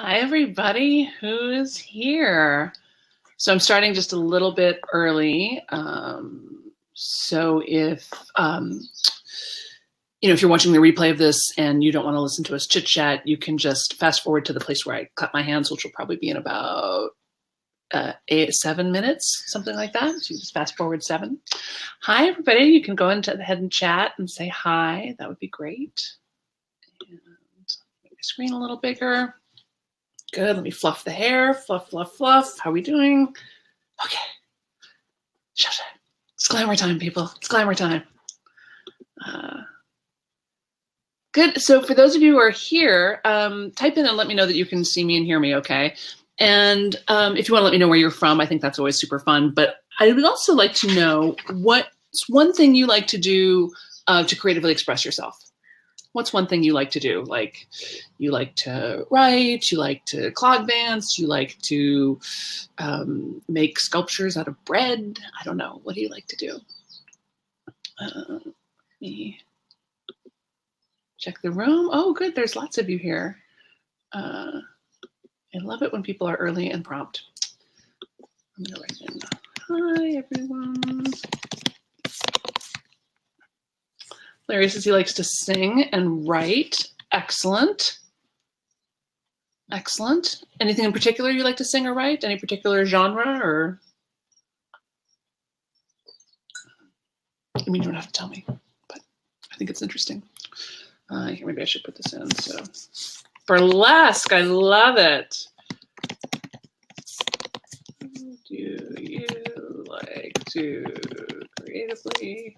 Hi, everybody who is here. So I'm starting just a little bit early. So if you're watching the replay of this and you don't want to listen to us chit chat, you can just fast forward to the place where I clap my hands, which will probably be in about 7 minutes, something like that. So you just fast forward 7. Hi, everybody. You can go ahead and chat and say hi. That would be great. And make the screen a little bigger. Good. Let me fluff the hair. Fluff, fluff, fluff. How are we doing? Okay. It's glamour time, people. It's glamour time. Good. So for those of you who are here, type in and let me know that you can see me and hear me okay. And if you want to let me know where you're from, I think that's always super fun. But I would also like to know what's one thing you like to do to creatively express yourself. What's one thing you like to do? Like, you like to write, you like to clog dance, you like to make sculptures out of bread. I don't know. What do you like to do? Let me check the room. Oh, good. There's lots of you here. I love it when people are early and prompt. I'm going to write in. Hi, everyone. Larry says he likes to sing and write. Excellent. Excellent. Anything in particular you like to sing or write? Any particular genre or? I mean, you don't have to tell me, but I think it's interesting. Here, maybe I should put this in. So, burlesque, I love it. Do you like to creatively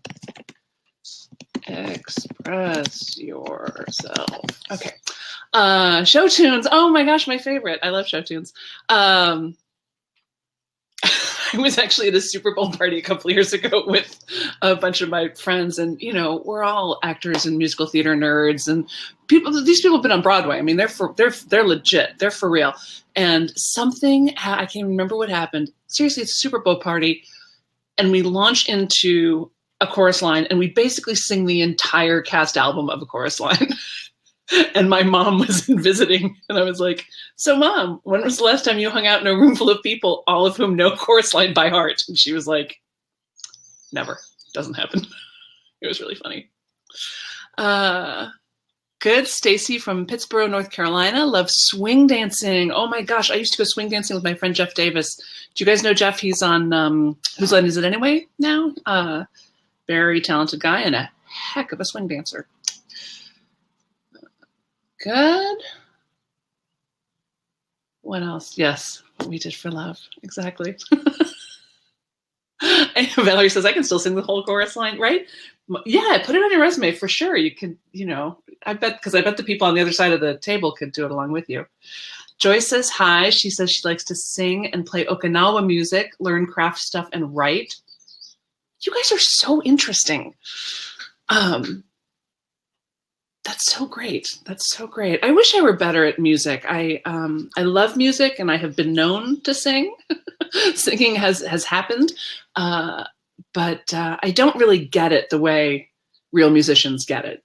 express yourself? Okay. Show tunes. Oh my gosh, my favorite. I love show tunes. I was actually at a Super Bowl party a couple of years ago with a bunch of my friends, and we're all actors and musical theater nerds, and these people have been on Broadway. I mean, they're legit. They're for real. And I can't remember what happened. Seriously, it's a Super Bowl party, and we launch into a chorus line, and we basically sing the entire cast album of a chorus line. And my mom was visiting, and I was like, so Mom, when was the last time you hung out in a room full of people, all of whom know chorus line by heart? And she was like, never. Doesn't happen. It was really funny. Good. Stacy from Pittsburgh, North Carolina, loves swing dancing. Oh my gosh, I used to go swing dancing with my friend Jeff Davis. Do you guys know Jeff? He's on Whose Line Is It Anyway now? Very talented guy and a heck of a swing dancer. Good. What else? Yes, we did for love. Exactly. Valerie says, I can still sing the whole chorus line, right? Yeah, put it on your resume for sure. You can, I bet the people on the other side of the table could do it along with you. Joyce says hi. She says she likes to sing and play Okinawa music, learn craft stuff, and write. You guys are so interesting. That's so great. That's so great. I wish I were better at music. I love music, and I have been known to sing. Singing has happened, but I don't really get it the way real musicians get it.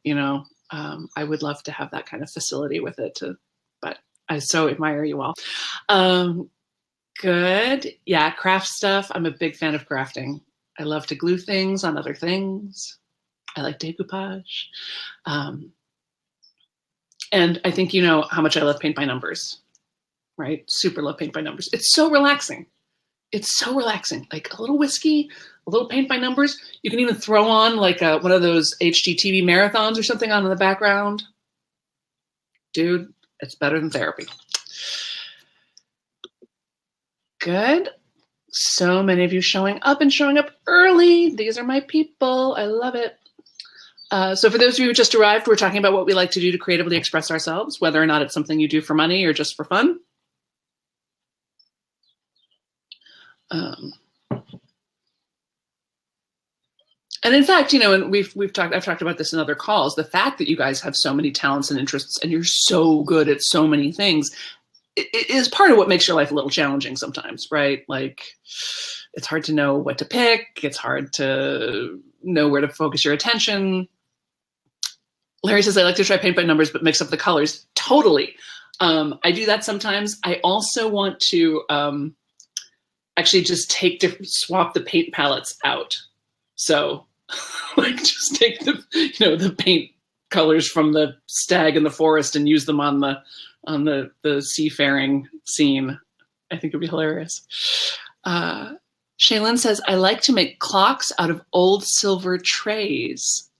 I would love to have that kind of facility with it. But I so admire you all. Good. Yeah, craft stuff. I'm a big fan of crafting. I love to glue things on other things. I like decoupage. And I think you know how much I love paint by numbers, right? Super love paint by numbers. It's so relaxing. It's so relaxing. Like a little whiskey, a little paint by numbers. You can even throw on like one of those HGTV marathons or something on in the background. Dude, it's better than therapy. Good. So many of you showing up and showing up early. These are my people. I love it. So for those of you who just arrived, we're talking about what we like to do to creatively express ourselves, whether or not it's something you do for money or just for fun. And in fact, and I've talked about this in other calls, the fact that you guys have so many talents and interests and you're so good at so many things, it is part of what makes your life a little challenging sometimes, right? Like, it's hard to know what to pick. It's hard to know where to focus your attention. Larry says, I like to try paint by numbers, but mix up the colors. Totally. I do that sometimes. I also want to actually just swap the paint palettes out. So like just take the paint colors from the stag in the forest and use them on the seafaring scene. I think it'd be hilarious. Shaylin says, I like to make clocks out of old silver trays.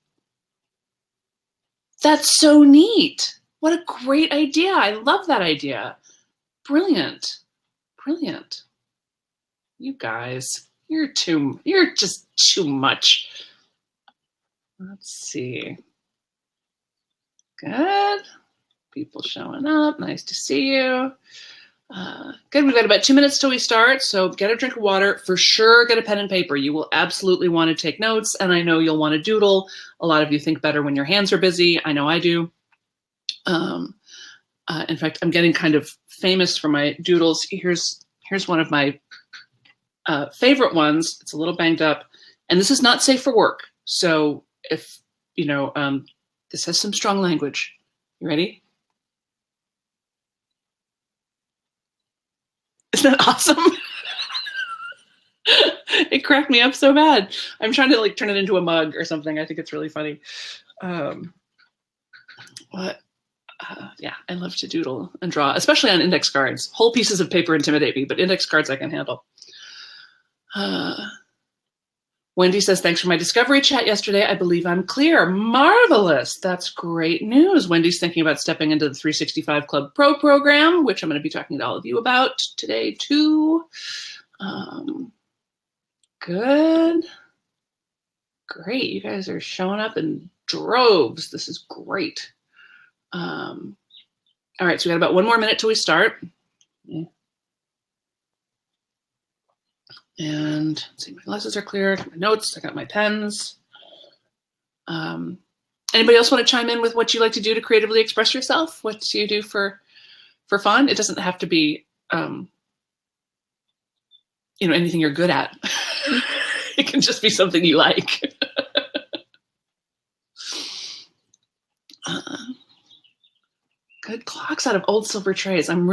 That's so neat. What a great idea. I love that idea. Brilliant. Brilliant. You guys, you're just too much. Let's see. Good. People showing up. Nice to see you. Good. We've got about 2 minutes till we start. So get a drink of water. For sure, get a pen and paper. You will absolutely want to take notes. And I know you'll want to doodle. A lot of you think better when your hands are busy. I know I do. In fact, I'm getting kind of famous for my doodles. Here's one of my favorite ones. It's a little banged up. And this is not safe for work. So if, this has some strong language. You ready? Isn't that awesome? It cracked me up so bad. I'm trying to turn it into a mug or something. I think it's really funny. Yeah, I love to doodle and draw, especially on index cards. Whole pieces of paper intimidate me, but index cards I can handle. Wendy says, thanks for my discovery chat yesterday. I believe I'm clear. Marvelous. That's great news. Wendy's thinking about stepping into the 365 Club Pro program, which I'm going to be talking to all of you about today too. Good. Great. You guys are showing up in droves. This is great. All right. So we got about 1 more minute till we start. And let's see, my glasses are clear. I got my notes. I got my pens. Anybody else want to chime in with what you like to do to creatively express yourself? What do you do for fun? It doesn't have to be, anything you're good at. It can just be something you like. Good clocks out of old silver trays. I'm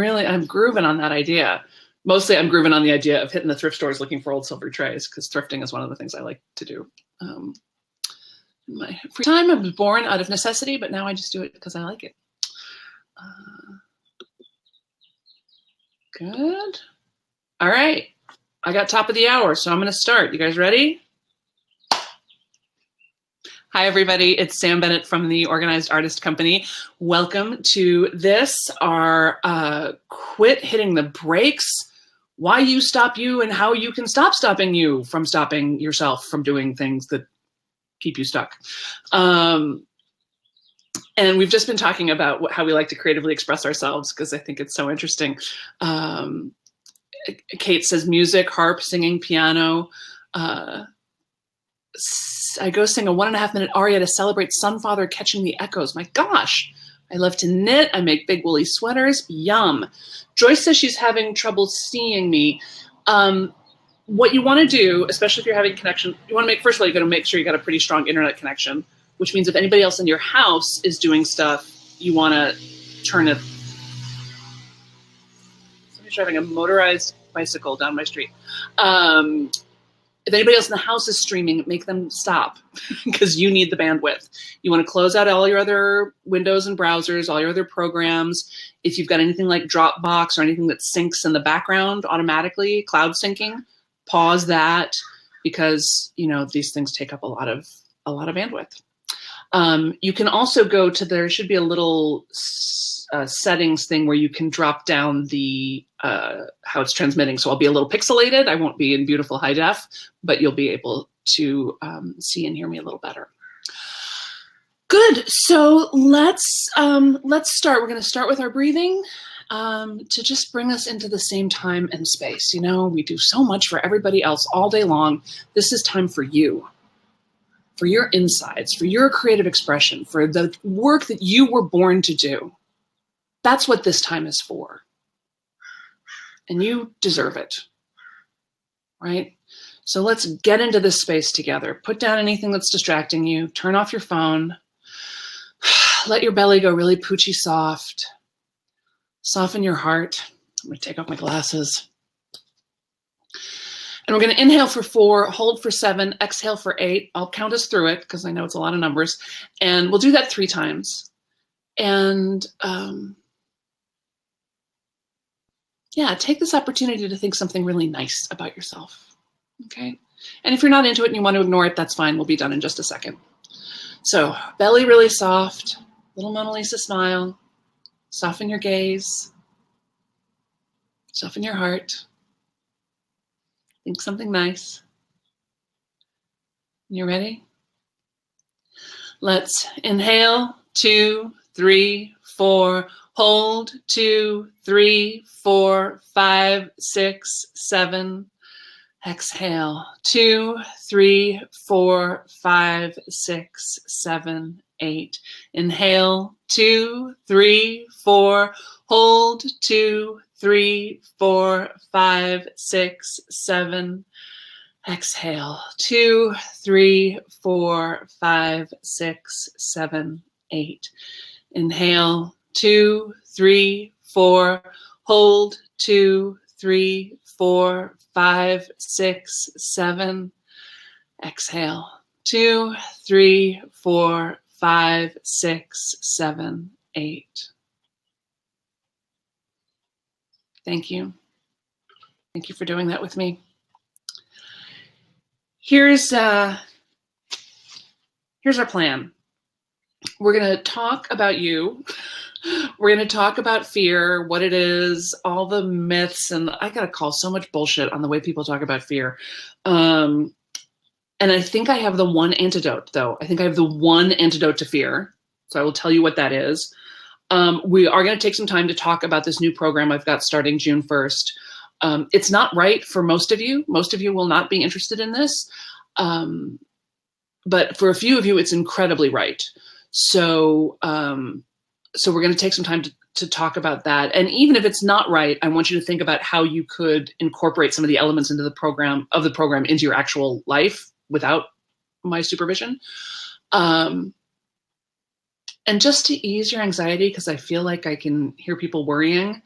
grooving on that idea. Mostly I'm grooving on the idea of hitting the thrift stores looking for old silver trays because thrifting is one of the things I like to do. In my free time, I was born out of necessity, but now I just do it because I like it. Good. All right. I got top of the hour, so I'm going to start. You guys ready? Hi, everybody. It's Sam Bennett from the Organized Artist Company. Welcome to this, our Quit Hitting the Brakes, why you stop you and how you can stop stopping you from stopping yourself from doing things that keep you stuck. And we've just been talking about how we like to creatively express ourselves because I think it's so interesting. Kate says music, harp, singing, piano. I go sing a 1.5 minute aria to celebrate Sunfather catching the echoes. My gosh. I love to knit. I make big woolly sweaters. Yum. Joyce says she's having trouble seeing me. What you want to do, especially if you're having connection, you want to make, first of all, you got to make sure you got a pretty strong internet connection, which means if anybody else in your house is doing stuff, you want to turn it. Somebody's driving a motorized bicycle down my street. If anybody else in the house is streaming, make them stop because you need the bandwidth. You want to close out all your other windows and browsers, all your other programs. If you've got anything like Dropbox or anything that syncs in the background automatically, cloud syncing, pause that because, these things take up a lot of bandwidth. You can also go to, there should be a little settings thing where you can drop down the how it's transmitting. So I'll be a little pixelated. I won't be in beautiful high def, but you'll be able to see and hear me a little better. Good. So let's start. We're going to start with our breathing to just bring us into the same time and space. We do so much for everybody else all day long. This is time for you. For your insides, for your creative expression, for the work that you were born to do. That's what this time is for. And you deserve it, right? So let's get into this space together. Put down anything that's distracting you. Turn off your phone. Let your belly go really poochy soft. Soften your heart. I'm going to take off my glasses. And we're going to inhale for 4, hold for 7, exhale for 8. I'll count us through it because I know it's a lot of numbers. And we'll do that 3 times. And yeah, take this opportunity to think something really nice about yourself. Okay? And if you're not into it and you want to ignore it, that's fine. We'll be done in just a second. So belly really soft, little Mona Lisa smile, soften your gaze, soften your heart, think something nice. You ready? Let's inhale, 2, 3, 4, hold, 2, 3, 4, 5, 6, 7. Exhale, 2, 3, 4, 5, 6, 7, 8. Inhale, 2, 3, 4, hold, 2, 3, 4, 5, 6, 7. Exhale, 2, 3, 4, 5, 6, 7, 8. Inhale, 2, 3, 4, hold, 2, 3, 4, 5, 6, 7. Exhale, 2, 3, 4, 5, 6, 7, 8. Thank you. Thank you for doing that with me. Here's our plan. We're going to talk about you. We're going to talk about fear, what it is, all the myths, and I got to call so much bullshit on the way people talk about fear. And I think I have the one antidote, though. I think I have the one antidote to fear. So I will tell you what that is. We are going to take some time to talk about this new program I've got starting June 1st. It's not right for most of you. Most of you will not be interested in this. But for a few of you, it's incredibly right. So we're going to take some time to talk about that. And even if it's not right, I want you to think about how you could incorporate some of the elements into the program into your actual life without my supervision. And just to ease your anxiety, because I feel like I can hear people worrying.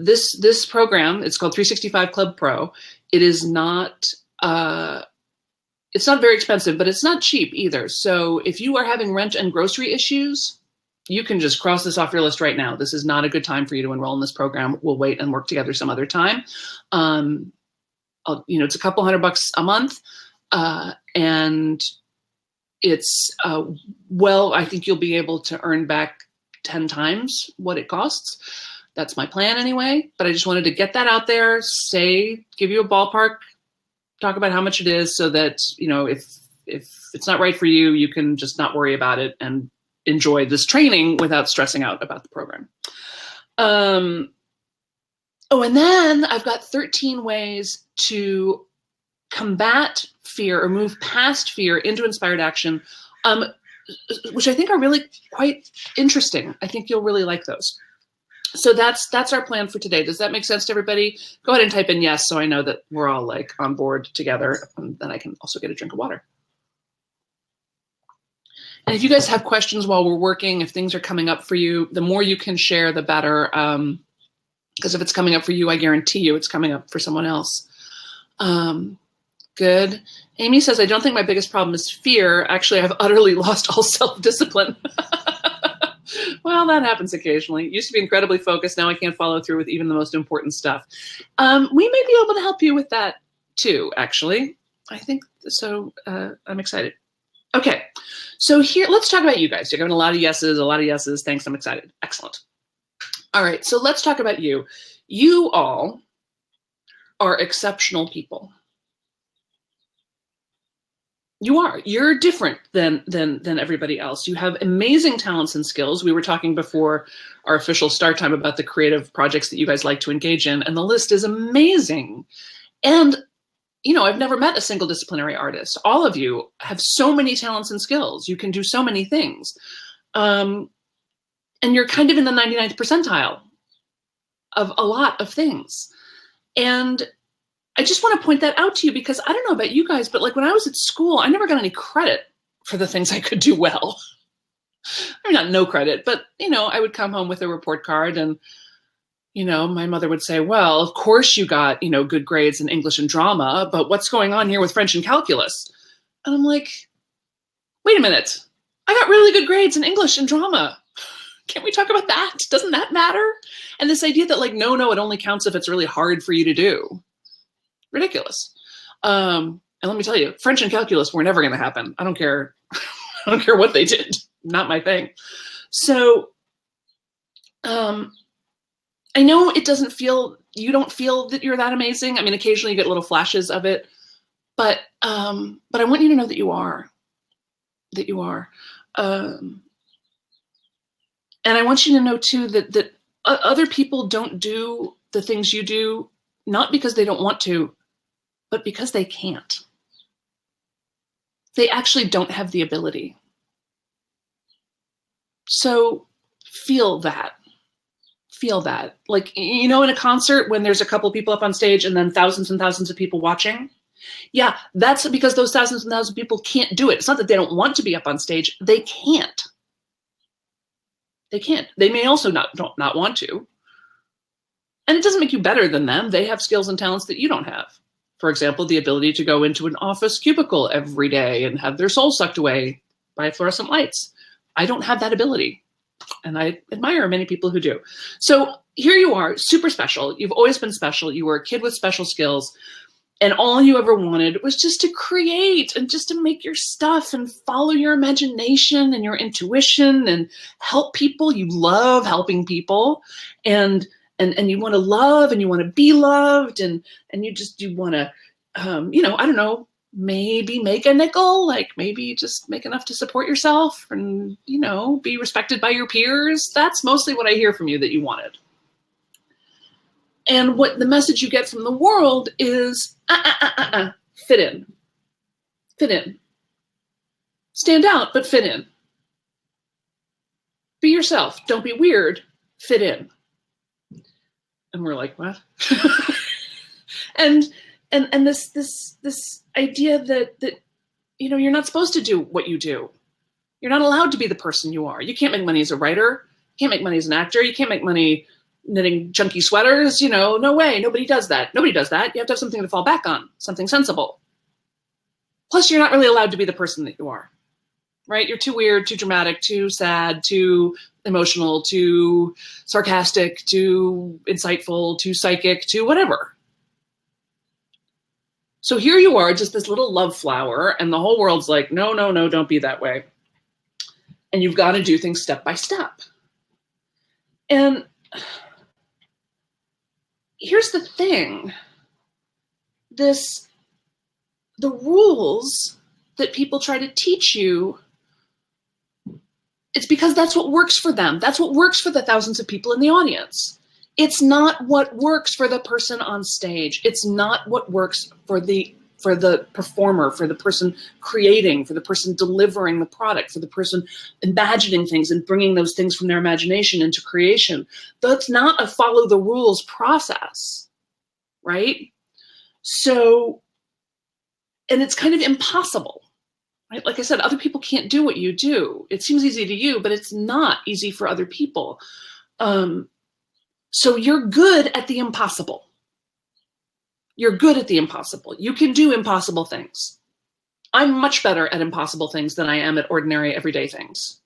This program, it's called 365 Club Pro. It is not, it's not very expensive, but it's not cheap either. So if you are having rent and grocery issues, you can just cross this off your list right now. This is not a good time for you to enroll in this program. We'll wait and work together some other time. It's a couple $100 a month. And it's, I think you'll be able to earn back 10 times what it costs. That's my plan anyway, but I just wanted to get that out there, give you a ballpark, talk about how much it is so that, if it's not right for you, you can just not worry about it and enjoy this training without stressing out about the program. And then I've got 13 ways to combat fear or move past fear into inspired action, which I think are really quite interesting. I think you'll really like those. So that's our plan for today. Does that make sense to everybody? Go ahead and type in yes, so I know that we're all on board together, and then I can also get a drink of water. And if you guys have questions while we're working, if things are coming up for you, the more you can share, the better. Because if it's coming up for you, I guarantee you it's coming up for someone else. Good. Amy says, I don't think my biggest problem is fear. Actually, I've utterly lost all self-discipline. Well, that happens occasionally. Used to be incredibly focused. Now I can't follow through with even the most important stuff. We may be able to help you with that too, actually. I think so. I'm excited. Okay. So here, let's talk about you guys. You're giving a lot of yeses. Thanks. I'm excited. Excellent. All right. So let's talk about you. You all are exceptional people. You are. You're different than everybody else. You have amazing talents and skills. We were talking before our official start time about the creative projects that you guys like to engage in, and the list is amazing. And, I've never met a single disciplinary artist. All of you have so many talents and skills. You can do so many things. And you're kind of in the 99th percentile of a lot of things. And I just want to point that out to you because I don't know about you guys, but when I was at school, I never got any credit for the things I could do well. I mean, not no credit, but, I would come home with a report card and, my mother would say, well, of course you got, good grades in English and drama, but what's going on here with French and calculus? And I'm like, wait a minute. I got really good grades in English and drama. Can't we talk about that? Doesn't that matter? And this idea that no, it only counts if it's really hard for you to do. Ridiculous. And let me tell you, French and calculus were never going to happen. I don't care. I don't care what they did. Not my thing. So, I know it doesn't feel, you don't feel that you're that amazing. I mean, occasionally you get little flashes of it, but I want you to know that you are, and I want you to know too, that other people don't do the things you do, not because they don't want to, but because they can't. They actually don't have the ability. So feel that. Feel that. Like, in a concert when there's a couple people up on stage and then thousands and thousands of people watching. Yeah, that's because those thousands and thousands of people can't do it. It's not that they don't want to be up on stage. They can't. They can't. They may also not want to. And it doesn't make you better than them. They have skills and talents that you don't have. For example, the ability to go into an office cubicle every day and have their soul sucked away by fluorescent lights. I don't have that ability. And I admire many people who do. So here you are, super special. You've always been special. You were a kid with special skills. And all you ever wanted was just to create and just to make your stuff and follow your imagination and your intuition and help people. You love helping people. And you want to love and you want to be loved. And you want to, I don't know, maybe make a nickel, like maybe just make enough to support yourself and, be respected by your peers. That's mostly what I hear from you that you wanted. And what the message you get from the world is, fit in. Fit in. Stand out, but fit in. Be yourself. Don't be weird. Fit in. And we're like, what? and this idea that you're not supposed to do what you do. You're not allowed to be the person you are. You can't make money as a writer. You can't make money as an actor. You can't make money knitting junky sweaters. No way. Nobody does that. Nobody does that. You have to have something to fall back on, something sensible. Plus, you're not really allowed to be the person that you are, right? You're too weird, too dramatic, too sad, too emotional, too sarcastic, too insightful, too psychic, too whatever. So here you are, just this little love flower, and the whole world's like, no, don't be that way. And you've got to do things step by step. And here's the thing. The rules that people try to teach you, it's because that's what works for them. That's what works for the thousands of people in the audience. It's not what works for the person on stage. It's not what works for the performer, for the person creating, for the person delivering the product, for the person imagining things and bringing those things from their imagination into creation. That's not a follow the rules process, right? So, and it's kind of impossible, right? Like I said, other people can't do what you do. It seems easy to you, but it's not easy for other people. So you're good at the impossible. You're good at the impossible. You can do impossible things. I'm much better at impossible things than I am at ordinary everyday things,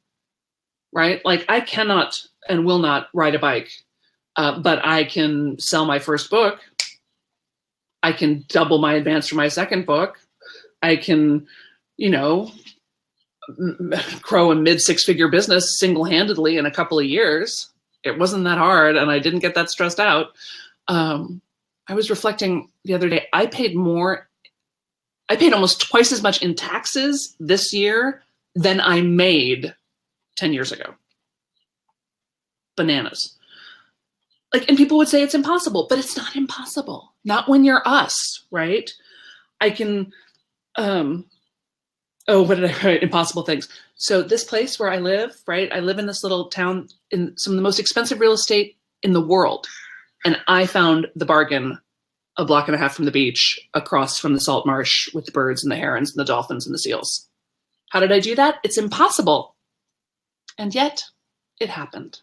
right? Like I cannot and will not ride a bike, but I can sell my first book. I can double my advance for my second book. I can, grow a mid-six-figure business single-handedly in a couple of years. It wasn't that hard, and I didn't get that stressed out. I was reflecting the other day, I paid almost twice as much in taxes this year than I made 10 years ago. Bananas. And people would say it's impossible, but it's not impossible. Not when you're us, right? I can, what did I write? Impossible things. So this place where I live, right? I live in this little town in some of the most expensive real estate in the world. And I found the bargain a block and a half from the beach, across from the salt marsh with the birds and the herons and the dolphins and the seals. How did I do that? It's impossible. And yet it happened.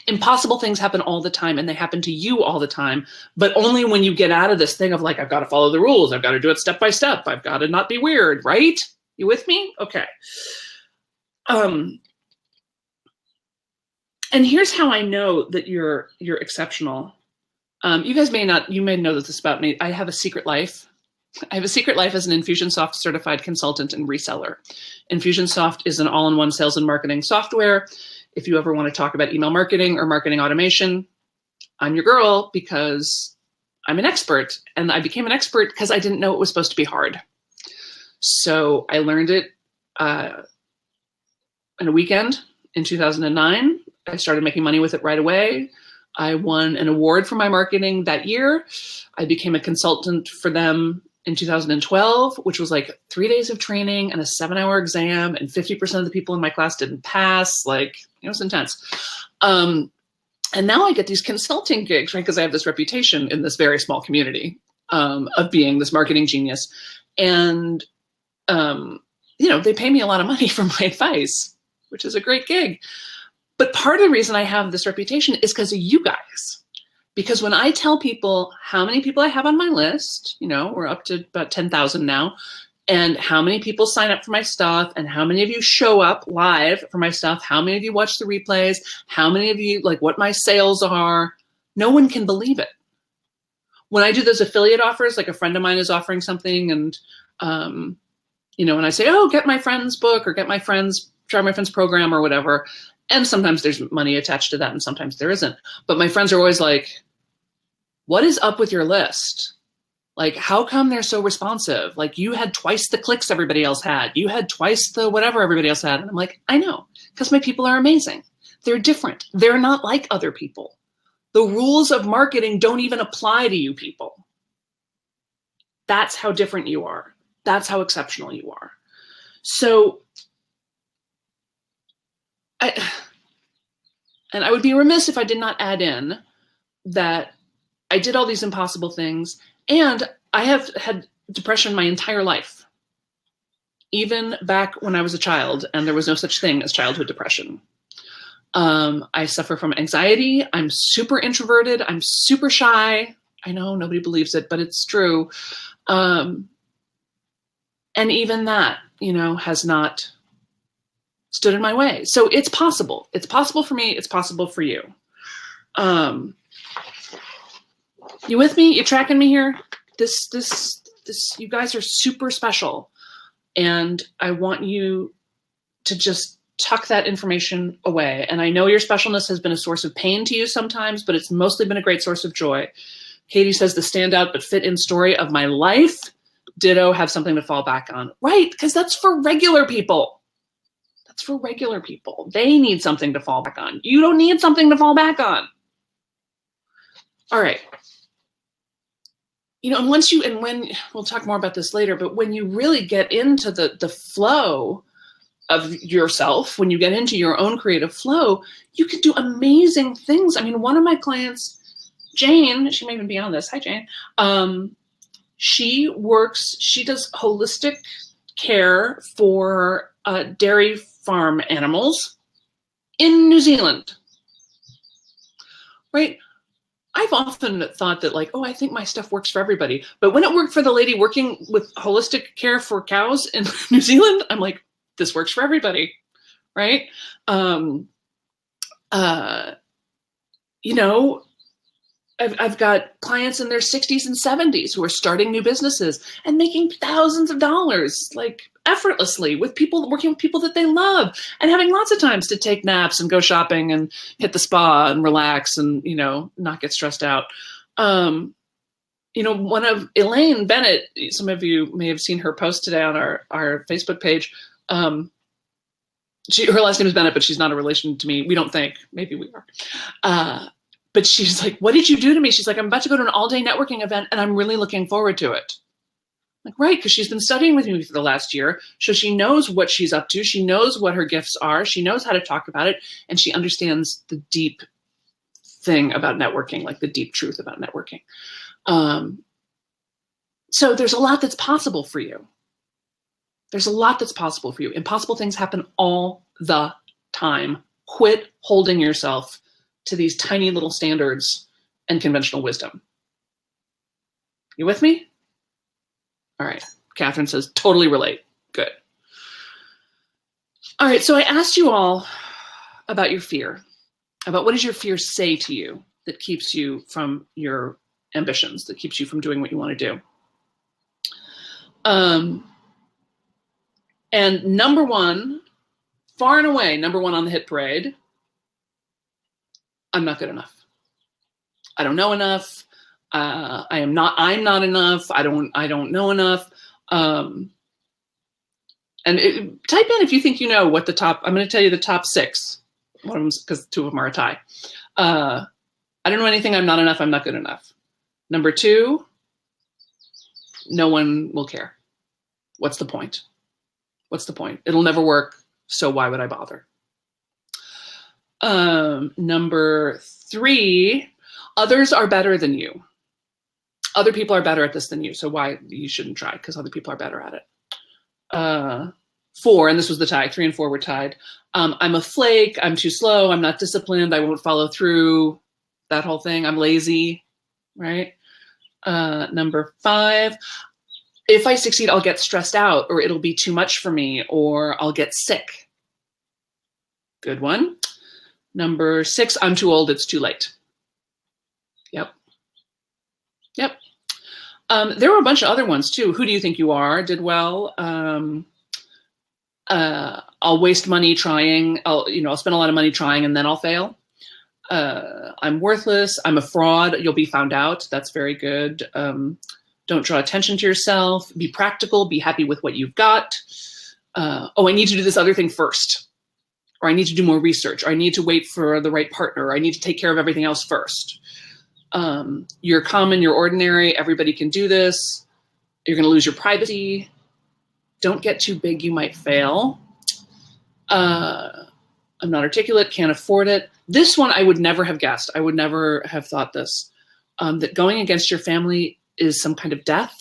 Impossible things happen all the time, and they happen to you all the time, but only when you get out of this thing of like, I've got to follow the rules. I've got to do it step by step. I've got to not be weird, right? You with me? Okay. And here's how I know that you're exceptional. You may know this about me. I have a secret life. I have a secret life as an Infusionsoft certified consultant and reseller. Infusionsoft is an all-in-one sales and marketing software. If you ever want to talk about email marketing or marketing automation, I'm your girl because I'm an expert. And I became an expert because I didn't know it was supposed to be hard. So I learned it in a weekend in 2009. I started making money with it right away. I won an award for my marketing that year. I became a consultant for them in 2012, which was like 3 days of training and a 7-hour exam, and 50% of the people in my class didn't pass. Like, it was intense. And now I get these consulting gigs, right? Because I have this reputation in this very small community of being this marketing genius. And, they pay me a lot of money for my advice, which is a great gig. But part of the reason I have this reputation is because of you guys. Because when I tell people how many people I have on my list, we're up to about 10,000 now, and how many people sign up for my stuff, and how many of you show up live for my stuff, how many of you watch the replays, how many of you like what my sales are, no one can believe it. When I do those affiliate offers, like a friend of mine is offering something, and and I say, oh, get my friend's book or try my friend's program or whatever. And sometimes there's money attached to that and sometimes there isn't. But my friends are always like, what is up with your list? Like, how come they're so responsive? Like, you had twice the clicks everybody else had. You had twice the whatever everybody else had. And I'm like, I know, because my people are amazing. They're different. They're not like other people. The rules of marketing don't even apply to you people. That's how different you are. That's how exceptional you are. So I would be remiss if I did not add in that I did all these impossible things, and I have had depression my entire life, even back when I was a child, and there was no such thing as childhood depression. I suffer from anxiety. I'm super introverted. I'm super shy. I know nobody believes it, but it's true. And even that, has not stood in my way. So it's possible. It's possible for me. It's possible for you. You with me? You tracking me here? This, you guys are super special. And I want you to just tuck that information away. And I know your specialness has been a source of pain to you sometimes, but it's mostly been a great source of joy. Katie says the standout but fit in story of my life. Ditto, have something to fall back on. Right, because that's for regular people. That's for regular people. They need something to fall back on. You don't need something to fall back on. All right. And when we'll talk more about this later, but when you really get into the flow of yourself, when you get into your own creative flow, you can do amazing things. I mean, one of my clients, Jane, she may even be on this. Hi, Jane. She does holistic care for dairy farm animals in New Zealand, right? I've often thought that I think my stuff works for everybody. But when it worked for the lady working with holistic care for cows in New Zealand, I'm like, this works for everybody, right? I've got clients in their 60s and 70s who are starting new businesses and making thousands of dollars, effortlessly working with people that they love and having lots of times to take naps and go shopping and hit the spa and relax and, not get stressed out. One of Elaine Bennett, some of you may have seen her post today on our Facebook page. Her last name is Bennett, but she's not a relation to me. We don't think. Maybe we are. But she's like, what did you do to me? She's like, I'm about to go to an all-day networking event, and I'm really looking forward to it. I'm like, right, because she's been studying with me for the last year, so she knows what she's up to. She knows what her gifts are. She knows how to talk about it, and she understands the deep thing about networking, the deep truth about networking. So there's a lot that's possible for you. There's a lot that's possible for you. Impossible things happen all the time. Quit holding yourself to these tiny little standards and conventional wisdom. You with me? All right. Catherine says, totally relate. Good. All right. So I asked you all about your fear, about what does your fear say to you that keeps you from your ambitions, that keeps you from doing what you want to do. And number one, far and away, number one on the hit parade, I'm not good enough. I don't know enough. I'm not enough. I don't know enough. And type in if you think you know what the top, I'm going to tell you the top 6. One of them, because 2 of them are a tie. I don't know anything. I'm not enough. I'm not good enough. Number 2, no one will care. What's the point? What's the point? It'll never work. So why would I bother? Number 3, others are better than you. Other people are better at this than you. So why you shouldn't try, because other people are better at it. 4, and this was the tie. 3 and 4 were tied. I'm a flake. I'm too slow. I'm not disciplined. I won't follow through. That whole thing. I'm lazy, right? Number 5, if I succeed, I'll get stressed out, or it'll be too much for me, or I'll get sick. Good one. Number 6, I'm too old. It's too late. Yep. Yep. There were a bunch of other ones too. Who do you think you are? Did well. I'll waste money trying. I'll spend a lot of money trying and then I'll fail. I'm worthless. I'm a fraud. You'll be found out. That's very good. Don't draw attention to yourself. Be practical. Be happy with what you've got. I need to do this other thing first. Or I need to do more research. Or I need to wait for the right partner. Or I need to take care of everything else first. You're common. You're ordinary. Everybody can do this. You're going to lose your privacy. Don't get too big. You might fail. I'm not articulate. Can't afford it. This one I would never have guessed. I would never have thought this. That going against your family is some kind of death.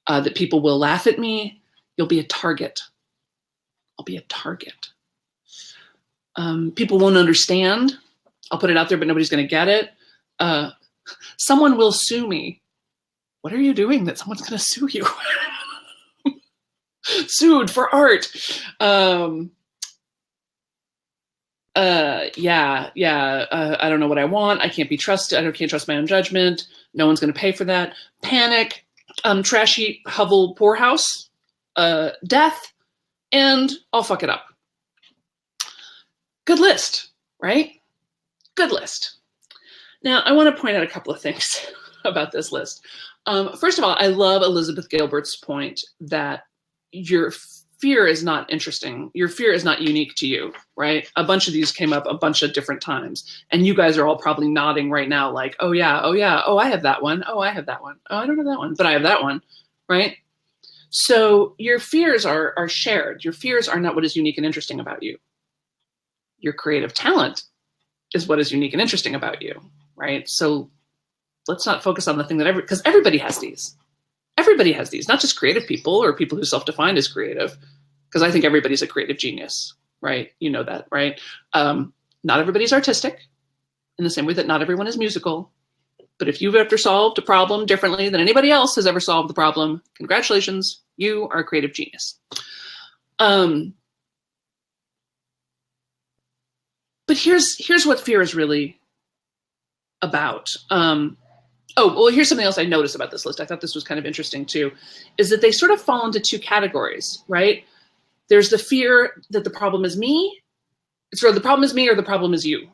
That people will laugh at me. You'll be a target. I'll be a target. People won't understand. I'll put it out there, but nobody's going to get it. Someone will sue me. What are you doing that someone's going to sue you? Sued for art. I don't know what I want. I can't be trusted. I can't trust my own judgment. No one's going to pay for that. Panic, trashy hovel poorhouse, death, and I'll fuck it up. Good list, right? Good list. Now, I want to point out a couple of things about this list. First of all, I love Elizabeth Gilbert's point that your fear is not interesting. Your fear is not unique to you, right? A bunch of these came up a bunch of different times. And you guys are all probably nodding right now like, oh yeah, oh, I have that one. Oh, I have that one. Oh, I don't have that one, but I have that one, right? So your fears are shared. Your fears are not what is unique and interesting about you. Your creative talent is what is unique and interesting about you, right? So let's not focus on the thing that because everybody has these. Everybody has these, not just creative people or people who self-define as creative, because I think everybody's a creative genius, right? You know that, right? Not everybody's artistic in the same way that not everyone is musical. But if you've ever solved a problem differently than anybody else has ever solved the problem, congratulations, you are a creative genius. But here's what fear is really about. Here's something else I noticed about this list. I thought this was kind of interesting too, is that they sort of fall into 2 categories, right? There's the fear that the problem is me. It's either the problem is me or the problem is you,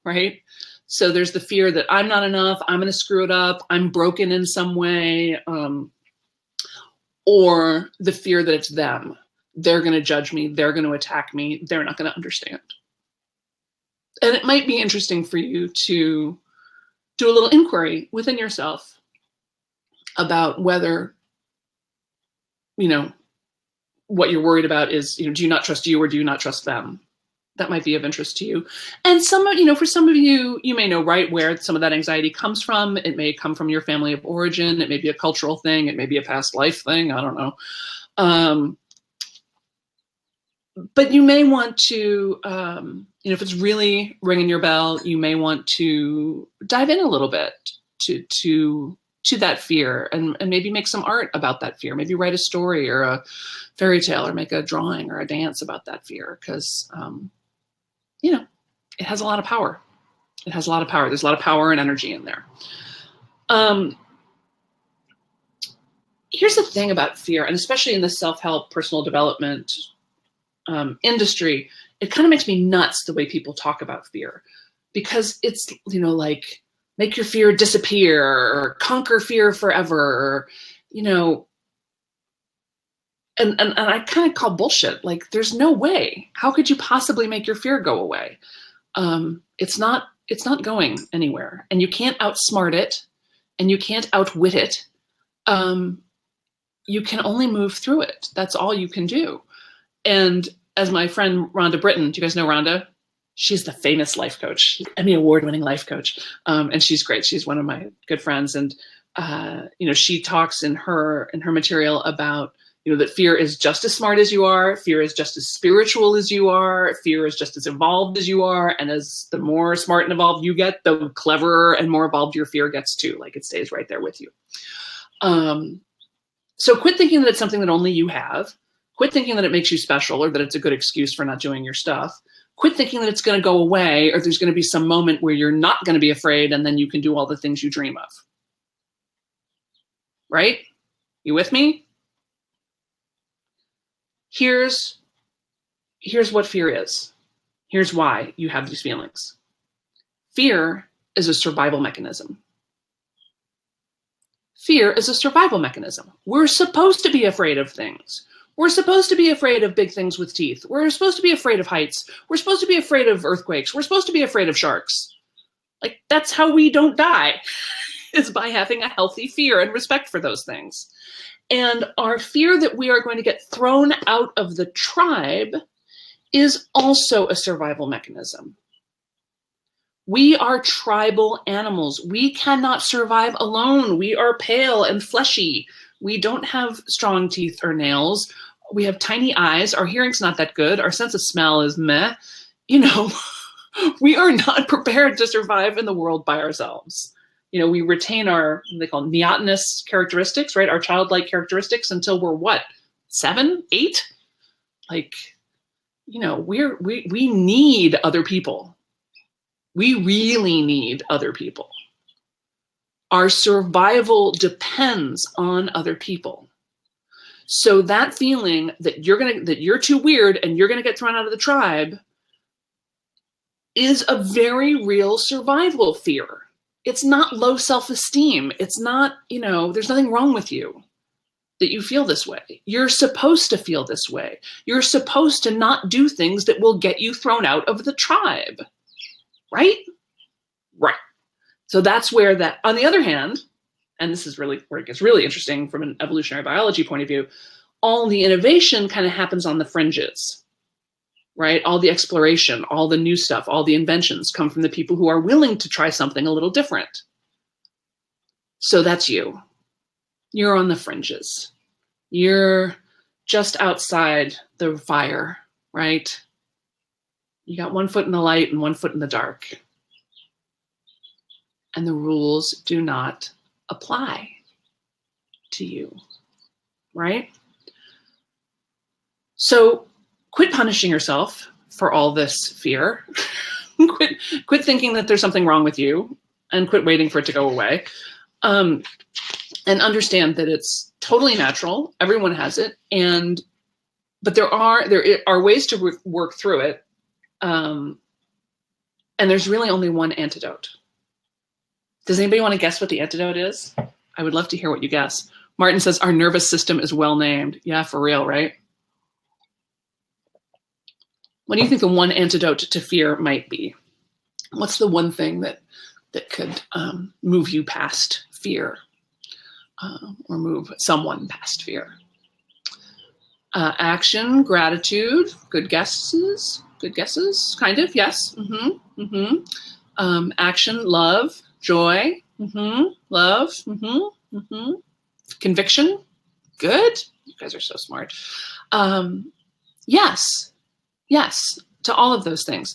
right? So there's the fear that I'm not enough, I'm going to screw it up, I'm broken in some way, or the fear that it's them. They're going to judge me, they're going to attack me, they're not going to understand. And it might be interesting for you to do a little inquiry within yourself about whether, what you're worried about is, do you not trust you or do you not trust them? That might be of interest to you. And for some of you, you may know right where some of that anxiety comes from. It may come from your family of origin. It may be a cultural thing. It may be a past life thing. I don't know. but you may want to, if it's really ringing your bell, you may want to dive in a little bit to that fear, and maybe make some art about that fear. Maybe write a story or a fairy tale, or make a drawing or a dance about that fear, because it has a lot of power. It has a lot of power. There's a lot of power and energy in there. Here's the thing about fear, and especially in the self-help, personal development industry, it kind of makes me nuts the way people talk about fear, because it's, like, make your fear disappear, or conquer fear forever, or, and I kind of call bullshit. Like, there's no way. How could you possibly make your fear go away? It's not going anywhere, and you can't outsmart it, and you can't outwit it. You can only move through it. That's all you can do. And as my friend Rhonda Britton, do you guys know Rhonda? She's the famous life coach, Emmy award-winning life coach. And she's great. She's one of my good friends. And, she talks in her material about, that fear is just as smart as you are. Fear is just as spiritual as you are. Fear is just as evolved as you are. And as the more smart and evolved you get, the cleverer and more evolved your fear gets too. Like, it stays right there with you. So quit thinking that it's something that only you have. Quit thinking that it makes you special, or that it's a good excuse for not doing your stuff. Quit thinking that it's going to go away, or there's going to be some moment where you're not going to be afraid, and then you can do all the things you dream of. Right? You with me? Here's what fear is. Here's why you have these feelings. Fear is a survival mechanism. Fear is a survival mechanism. We're supposed to be afraid of things. We're supposed to be afraid of big things with teeth. We're supposed to be afraid of heights. We're supposed to be afraid of earthquakes. We're supposed to be afraid of sharks. Like, that's how we don't die, is by having a healthy fear and respect for those things. And our fear that we are going to get thrown out of the tribe is also a survival mechanism. We are tribal animals. We cannot survive alone. We are pale and fleshy. We don't have strong teeth or nails. We have tiny eyes. Our hearing's not that good. Our sense of smell is meh. We are not prepared to survive in the world by ourselves. We retain our, what they call neotenous characteristics, right? Our childlike characteristics until we're what? 7, 8? Like, we need other people. We really need other people. Our survival depends on other people. So that feeling that you're too weird and you're gonna get thrown out of the tribe is a very real survival fear. It's not low self-esteem. It's not, there's nothing wrong with you that you feel this way. You're supposed to feel this way. You're supposed to not do things that will get you thrown out of the tribe. Right? Right. So that's where that, on the other hand, and this is really where it gets really interesting from an evolutionary biology point of view, all the innovation kind of happens on the fringes, right? All the exploration, all the new stuff, all the inventions come from the people who are willing to try something a little different. So that's you. You're on the fringes. You're just outside the fire, right? You got one foot in the light and one foot in the dark. And the rules do not apply to you, right? So quit punishing yourself for all this fear. quit thinking that there's something wrong with you, and quit waiting for it to go away. And understand that it's totally natural. Everyone has it. But there are ways to work through it. And there's really only one antidote. Does anybody want to guess what the antidote is? I would love to hear what you guess. Martin says, our nervous system is well named. Yeah, for real, right? What do you think the one antidote to fear might be? What's the one thing that could move you past fear, or move someone past fear? Action, gratitude, good guesses, kind of, yes. Action, love, joy, love, conviction, good. You guys are so smart. Yes, Yes, to all of those things.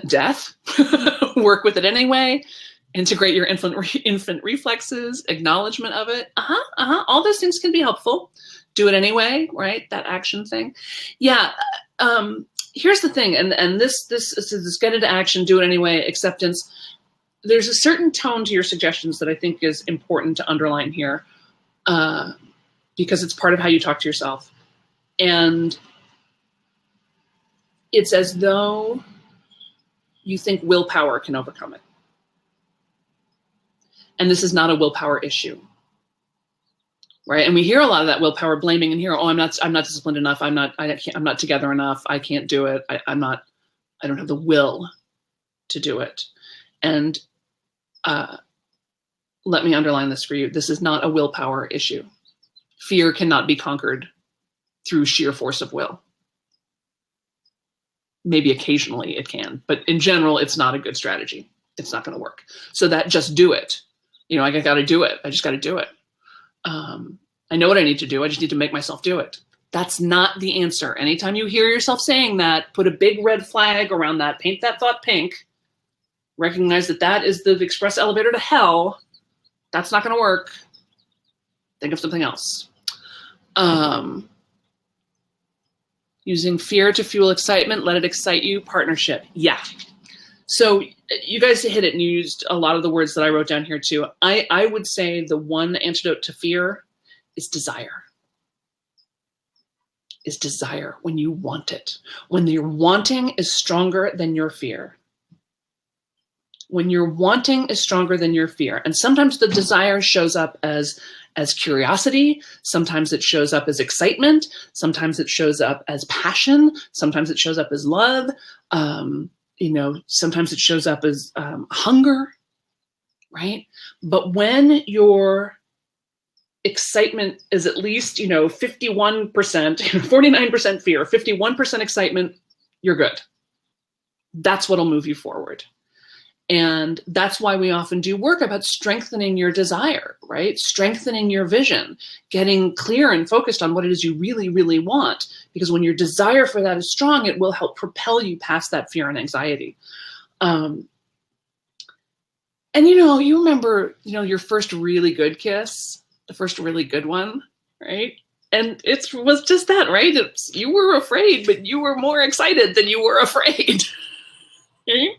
Death, work with it anyway, integrate your infant reflexes, acknowledgement of it. All those things can be helpful. Do it anyway, right? That action thing. Yeah. Here's the thing, and this get into action, do it anyway, acceptance. There's a certain tone to your suggestions that I think is important to underline here, because it's part of how you talk to yourself. And it's as though you think willpower can overcome it. And this is not a willpower issue, right? And we hear a lot of that willpower blaming in here. Oh, I'm not disciplined enough. I'm not together enough. I can't do it. I don't have the will to do it. And let me underline this for you. This is not a willpower issue. Fear cannot be conquered through sheer force of will. Maybe occasionally it can, but in general, it's not a good strategy. It's not going to work. So that just do it. I got to do it. I just got to do it. I know what I need to do. I just need to make myself do it. That's not the answer. Anytime you hear yourself saying that, put a big red flag around that, paint that thought pink, recognize that that is the express elevator to hell. That's not going to work. Think of something else. Using fear to fuel excitement, let it excite you, partnership. Yeah. So you guys hit it and you used a lot of the words that I wrote down here too. I would say the one antidote to fear is desire. Is desire, when you want it. When your wanting is stronger than your fear. When your wanting is stronger than your fear. And sometimes the desire shows up as curiosity. Sometimes it shows up as excitement. Sometimes it shows up as passion. Sometimes it shows up as love. Sometimes it shows up as hunger, right? But when your excitement is at least, 51%, 49% fear, 51% excitement, you're good. That's what'll move you forward. And that's why we often do work about strengthening your desire, right? Strengthening your vision, getting clear and focused on what it is you really, really want. Because when your desire for that is strong, it will help propel you past that fear and anxiety. And you remember, your first really good kiss, the first really good one, right? And it was just that, right? You were afraid, but you were more excited than you were afraid. Right?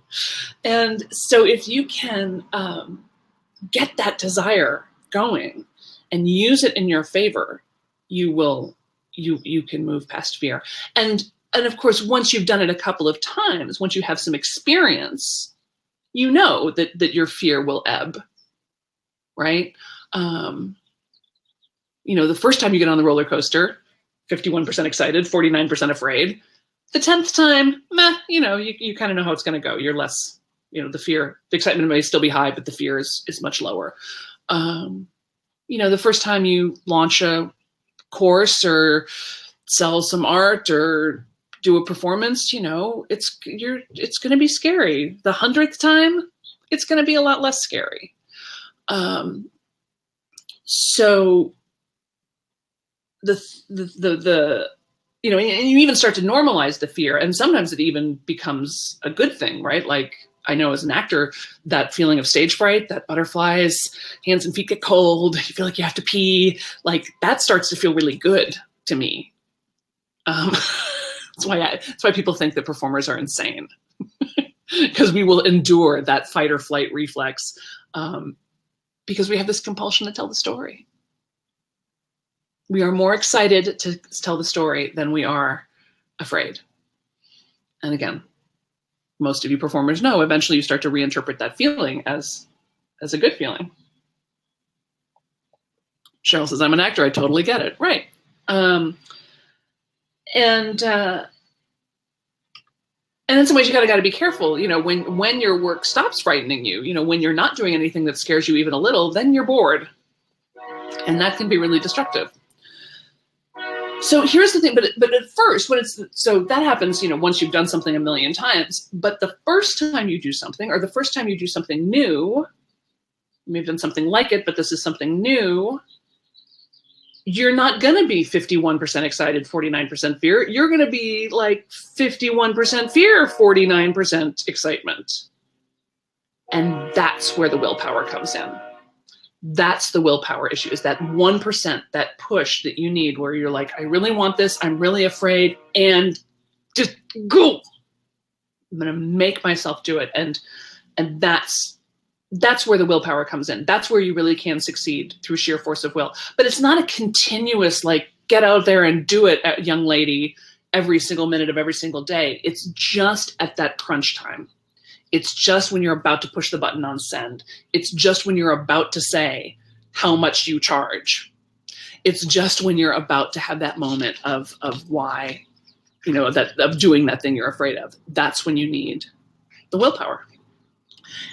And so if you can get that desire going and use it in your favor, you can move past fear. And of course, once you've done it a couple of times, once you have some experience, that your fear will ebb, right? The first time you get on the roller coaster, 51% excited, 49% afraid. The 10th time, you kind of know how it's going to go. You're less, the excitement may still be high, but the fear is much lower. The first time you launch a course or sell some art or do a performance, it's going to be scary. The 100th time, it's going to be a lot less scary. So and you even start to normalize the fear, and sometimes it even becomes a good thing, right? Like I know as an actor, that feeling of stage fright, that butterflies, hands and feet get cold, you feel like you have to pee, like that starts to feel really good to me. That's why people think that performers are insane, because we will endure that fight or flight reflex, because we have this compulsion to tell the story. We are more excited to tell the story than we are afraid. And again, most of you performers know eventually you start to reinterpret that feeling as a good feeling. Cheryl says, I'm an actor. I totally get it. Right. And in some ways you got to be careful, when your work stops frightening you, when you're not doing anything that scares you even a little, then you're bored. And that can be really destructive. So here's the thing, but at first, so that happens, once you've done something a million times, but the first time you do something, or the first time you do something new, you may have done something like it, but this is something new, you're not going to be 51% excited, 49% fear. You're going to be like 51% fear, 49% excitement. And that's where the willpower comes in. That's the willpower issue, is that 1%, that push that you need where you're like, I really want this. I'm really afraid, and just go. I'm going to make myself do it. And that's where the willpower comes in. That's where you really can succeed, through sheer force of will. But it's not a continuous, like, get out there and do it, young lady, every single minute of every single day. It's just at that crunch time. It's just when you're about to push the button on send. It's just when you're about to say how much you charge. It's just when you're about to have that moment of why, of doing that thing you're afraid of. That's when you need the willpower.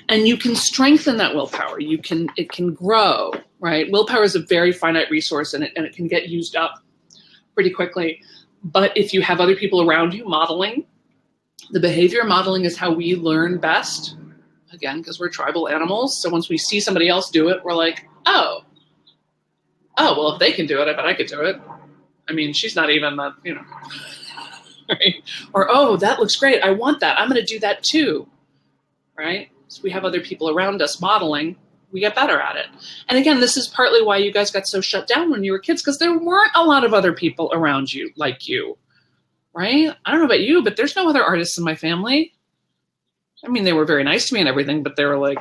And you can strengthen that willpower. It can grow, right? Willpower is a very finite resource, and it can get used up pretty quickly. But if you have other people around you modeling, the behavior modeling is how we learn best. Again, because we're tribal animals. So once we see somebody else do it, we're like, oh, well, if they can do it, I bet I could do it. I mean, she's not even that, right? Or, oh, that looks great. I want that. I'm going to do that too, right? So we have other people around us modeling. We get better at it. And again, this is partly why you guys got so shut down when you were kids, because there weren't a lot of other people around you like you. Right? I don't know about you, but there's no other artists in my family. I mean, they were very nice to me and everything, but they were like,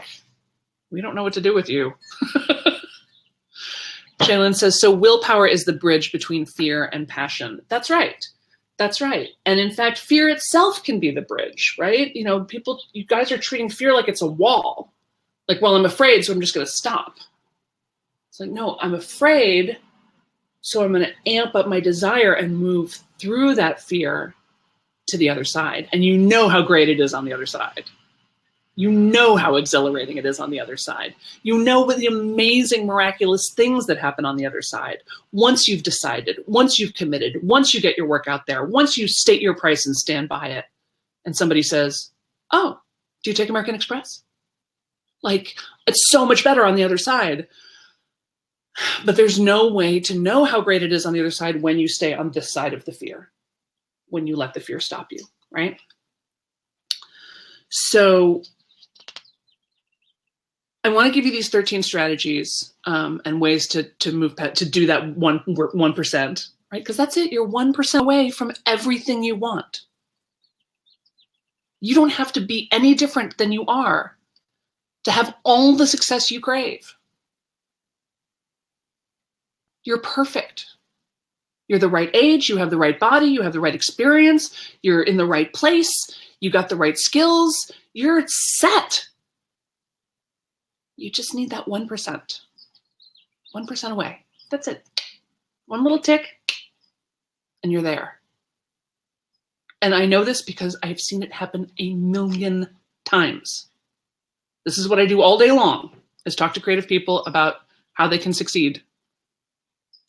we don't know what to do with you. Shaylin says, so willpower is the bridge between fear and passion. That's right. That's right. And in fact, fear itself can be the bridge, right? You guys are treating fear like it's a wall. Like, well, I'm afraid, so I'm just going to stop. It's like, no, I'm afraid, so I'm going to amp up my desire and move through that fear to the other side. And you know how great it is on the other side. You know how exhilarating it is on the other side. You know what the amazing, miraculous things that happen on the other side. Once you've decided, once you've committed, once you get your work out there, once you state your price and stand by it, and somebody says, oh, do you take American Express? Like, it's so much better on the other side. But there's no way to know how great it is on the other side when you stay on this side of the fear, when you let the fear stop you, right? So I want to give you these 13 strategies and ways to do that 1%, right? Because that's it. You're 1% away from everything you want. You don't have to be any different than you are to have all the success you crave. You're perfect. You're the right age, you have the right body, you have the right experience, you're in the right place, you got the right skills, you're set. You just need that 1%. 1% away. That's it. One little tick, and you're there. And I know this because I've seen it happen a million times. This is what I do all day long, is talk to creative people about how they can succeed,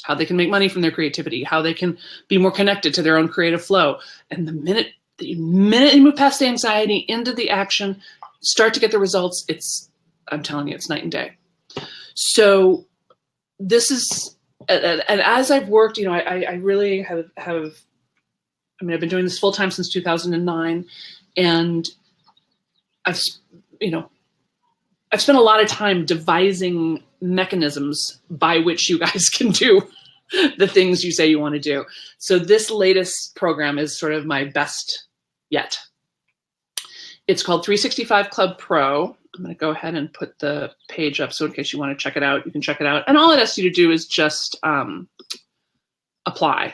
how they can make money from their creativity, how they can be more connected to their own creative flow. And the minute you move past the anxiety into the action, start to get the results, I'm telling you, it's night and day. So this is, and as I've worked, I really have, I've been doing this full time since 2009, and I've spent a lot of time devising mechanisms by which you guys can do the things you say you want to do. So this latest program is sort of my best yet. It's called 365 Club Pro. I'm going to go ahead and put the page up, so in case you want to check it out, you can check it out. And all it asks you to do is just apply.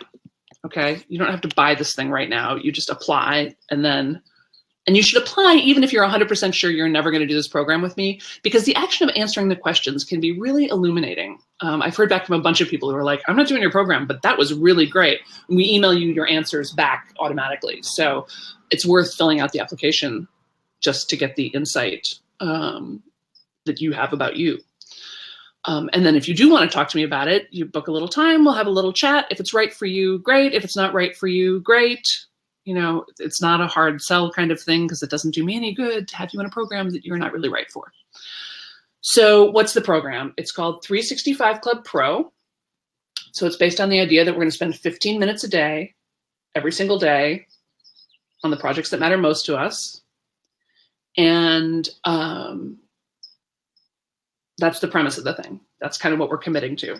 Okay? You don't have to buy this thing right now. You just apply, and you should apply even if you're 100% sure you're never going to do this program with me, because the action of answering the questions can be really illuminating. I've heard back from a bunch of people who are like, I'm not doing your program, but that was really great. And we email you your answers back automatically. So it's worth filling out the application just to get the insight that you have about you. And then if you do want to talk to me about it, you book a little time, we'll have a little chat. If it's right for you, great. If it's not right for you, great. It's not a hard sell kind of thing, because it doesn't do me any good to have you in a program that you're not really right for. So what's the program? It's called 365 Club Pro. So it's based on the idea that we're going to spend 15 minutes a day, every single day, on the projects that matter most to us. And that's the premise of the thing. That's kind of what we're committing to.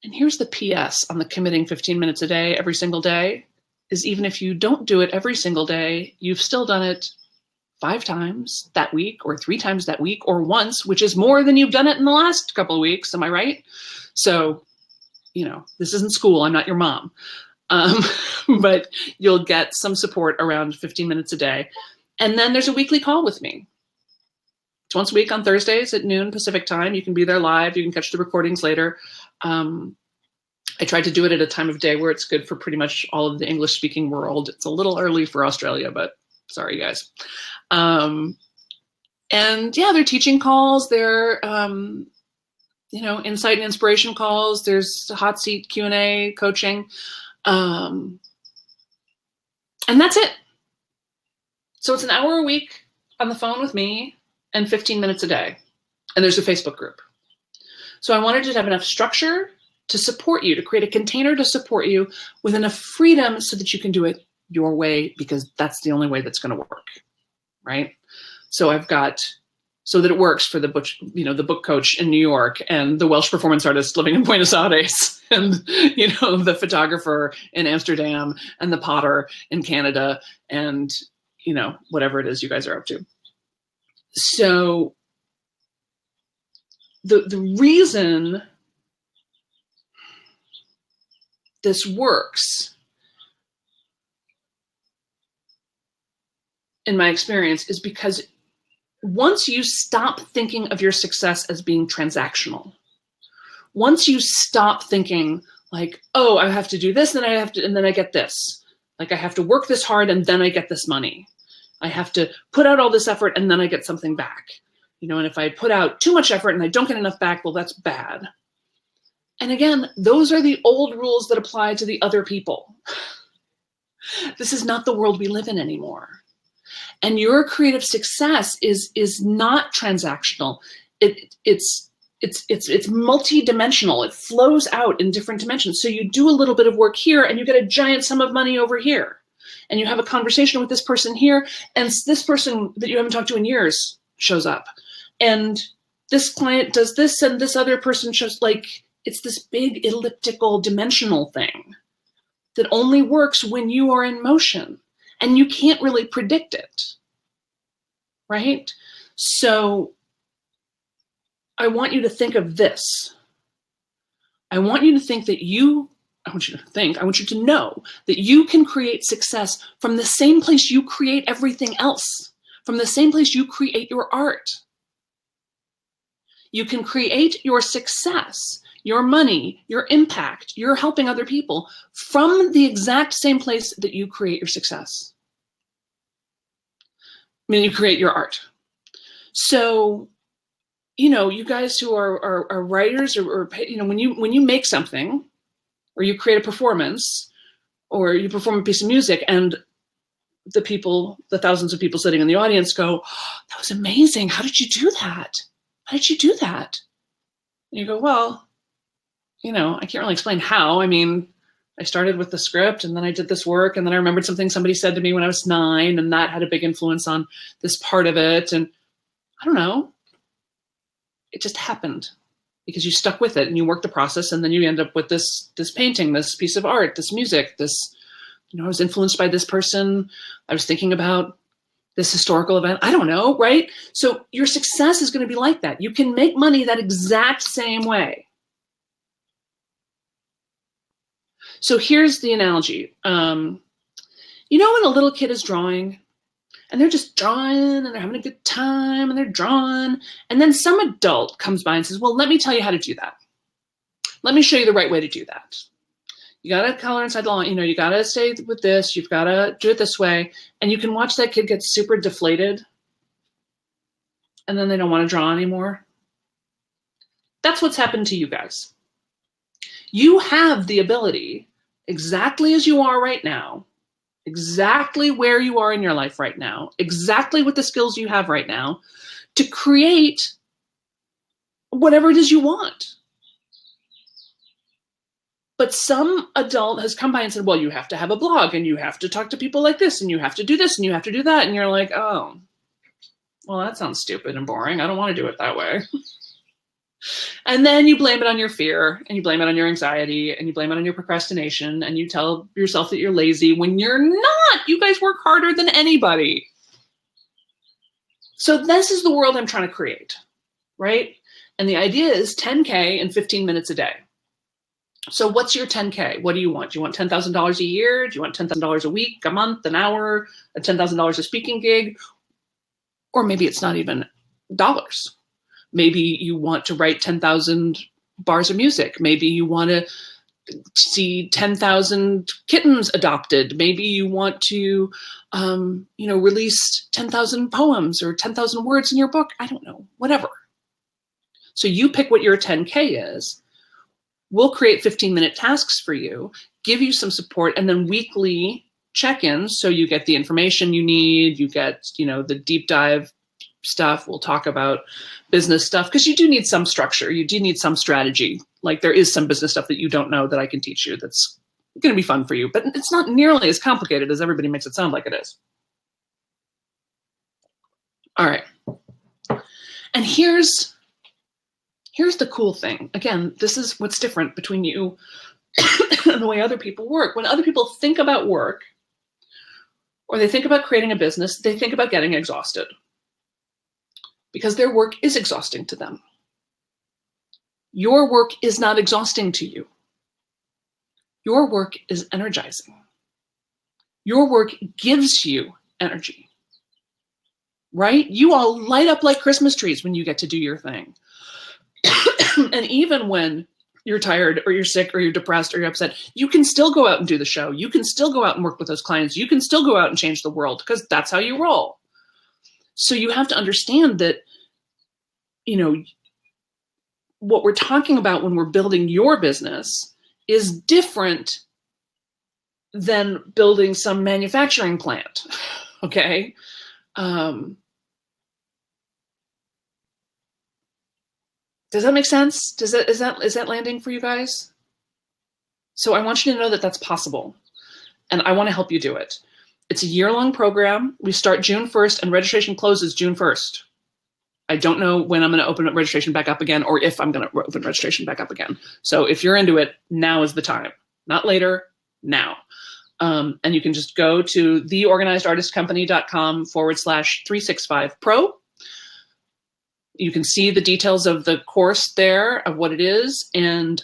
And here's the PS on the committing 15 minutes a day, every single day, is even if you don't do it every single day, you've still done it 5 times that week, or 3 times that week, or once, which is more than you've done it in the last couple of weeks. Am I right? So, this isn't school. I'm not your mom. But you'll get some support around 15 minutes a day. And then there's a weekly call with me. It's once a week on Thursdays at noon Pacific time. You can be there live. You can catch the recordings later. I tried to do it at a time of day where it's good for pretty much all of the English speaking world. It's a little early for Australia, but sorry, guys. And yeah, they're teaching calls. They're, insight and inspiration calls. There's hot seat Q&A coaching. And that's it. So it's an hour a week on the phone with me and 15 minutes a day. And there's a Facebook group. So I wanted to have enough structure to support you, to create a container to support you with enough freedom so that you can do it your way, because that's the only way that's going to work, right? So I've got, so that it works for the book coach in New York, and the Welsh performance artist living in Buenos Aires, and the photographer in Amsterdam, and the potter in Canada, and whatever it is you guys are up to. So the reason this works, in my experience, is because once you stop thinking of your success as being transactional, once you stop thinking like, oh, I have to do this, and then I get this. Like, I have to work this hard and then I get this money. I have to put out all this effort and then I get something back. And if I put out too much effort and I don't get enough back, well, that's bad. And again, those are the old rules that apply to the other people. This is not the world we live in anymore. And your creative success is not transactional. It's multi-dimensional. It flows out in different dimensions. So you do a little bit of work here and you get a giant sum of money over here. And you have a conversation with this person here, and this person that you haven't talked to in years shows up. And this client does this, and this other person shows, like, it's this big elliptical dimensional thing that only works when you are in motion, and you can't really predict it, right? So I want you to think of this. I want you to think that I want you to know that you can create success from the same place you create everything else, from the same place you create your art. You can create your success, your money, your impact, your helping other people from the exact same place that you create your success. I mean, you create your art. So, you guys who are writers, or when you make something, or you create a performance, or you perform a piece of music, and the thousands of people sitting in the audience go, oh, that was amazing. How did you do that? How did you do that? And you go, well, I can't really explain how. I mean, I started with the script, and then I did this work, and then I remembered something somebody said to me when I was 9, and that had a big influence on this part of it. And I don't know. It just happened because you stuck with it and you worked the process, and then you end up with this painting, this piece of art, this music, this, I was influenced by this person. I was thinking about this historical event. I don't know, right? So your success is going to be like that. You can make money that exact same way. So here's the analogy. When a little kid is drawing, and they're just drawing, and they're having a good time, and they're drawing, and then some adult comes by and says, well, let me tell you how to do that. Let me show you the right way to do that. You got to color inside the line. You got to stay with this. You've got to do it this way. And you can watch that kid get super deflated, and then they don't want to draw anymore. That's what's happened to you guys. You have the ability, exactly as you are right now, exactly where you are in your life right now, exactly with the skills you have right now, to create whatever it is you want. But some adult has come by and said, well, you have to have a blog and you have to talk to people like this and you have to do this and you have to do that. And you're like, oh, well, that sounds stupid and boring. I don't want to do it that way. And then you blame it on your fear and you blame it on your anxiety and you blame it on your procrastination and you tell yourself that you're lazy when you're not. You guys work harder than anybody. So this is the world I'm trying to create, right? And the idea is 10K in 15 minutes a day. So what's your 10K? What do you want? Do you want $10,000 a year? Do you want $10,000 a week, a month, an hour, a $10,000 a speaking gig? Or maybe it's not even dollars. Maybe you want to write 10,000 bars of music. Maybe you want to see 10,000 kittens adopted. Maybe you want to, release 10,000 poems or 10,000 words in your book. I don't know, whatever. So you pick what your 10K is. We'll create 15-minute tasks for you, give you some support, and then weekly check-ins. So you get the information you need, you get, the deep dive stuff. We'll talk about business stuff because you do need some structure. You do need some strategy. Like there is some business stuff that you don't know that I can teach you that's going to be fun for you, but it's not nearly as complicated as everybody makes it sound like it is. All right. And here's the cool thing. Again, this is what's different between you and the way other people work. When other people think about work or they think about creating a business, they think about getting exhausted because their work is exhausting to them. Your work is not exhausting to you. Your work is energizing. Your work gives you energy, right? You all light up like Christmas trees when you get to do your thing. And even when you're tired or you're sick or you're depressed or you're upset, you can still go out and do the show. You can still go out and work with those clients. You can still go out and change the world because that's how you roll. So you have to understand that, what we're talking about when we're building your business is different than building some manufacturing plant. Okay. Does that make sense? Is that landing for you guys? So I want you to know that that's possible. And I want to help you do it. It's a year-long program. We start June 1st and registration closes June 1st. I don't know when I'm going to open up registration back up again or if I'm going to open registration back up again. So if you're into it, now is the time. Not later, now. And you can just go to theorganizedertistcompany.com/365pro. You can see the details of the course there, of what it is, and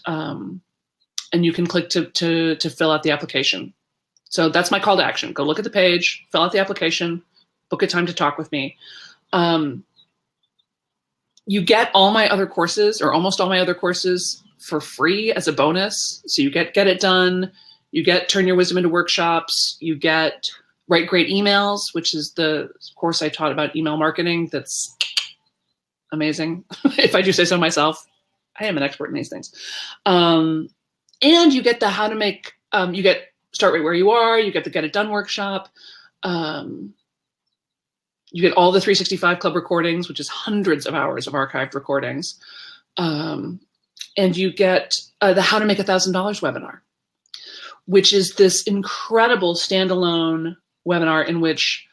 you can click to fill out the application. So that's my call to action. Go look at the page, fill out the application, book a time to talk with me. You get all my other courses, or almost all my other courses, for free as a bonus. So you get It Done, you get Turn Your Wisdom into Workshops, you get Write Great Emails, which is the course I taught about email marketing. That's amazing. If I do say so myself, I am an expert in these things. And you get the how to make, you get Start Right Where You Are, you get the Get It Done workshop. You get all the 365 Club recordings, which is hundreds of hours of archived recordings. And you get the How to Make $1,000 webinar, which is this incredible standalone webinar in which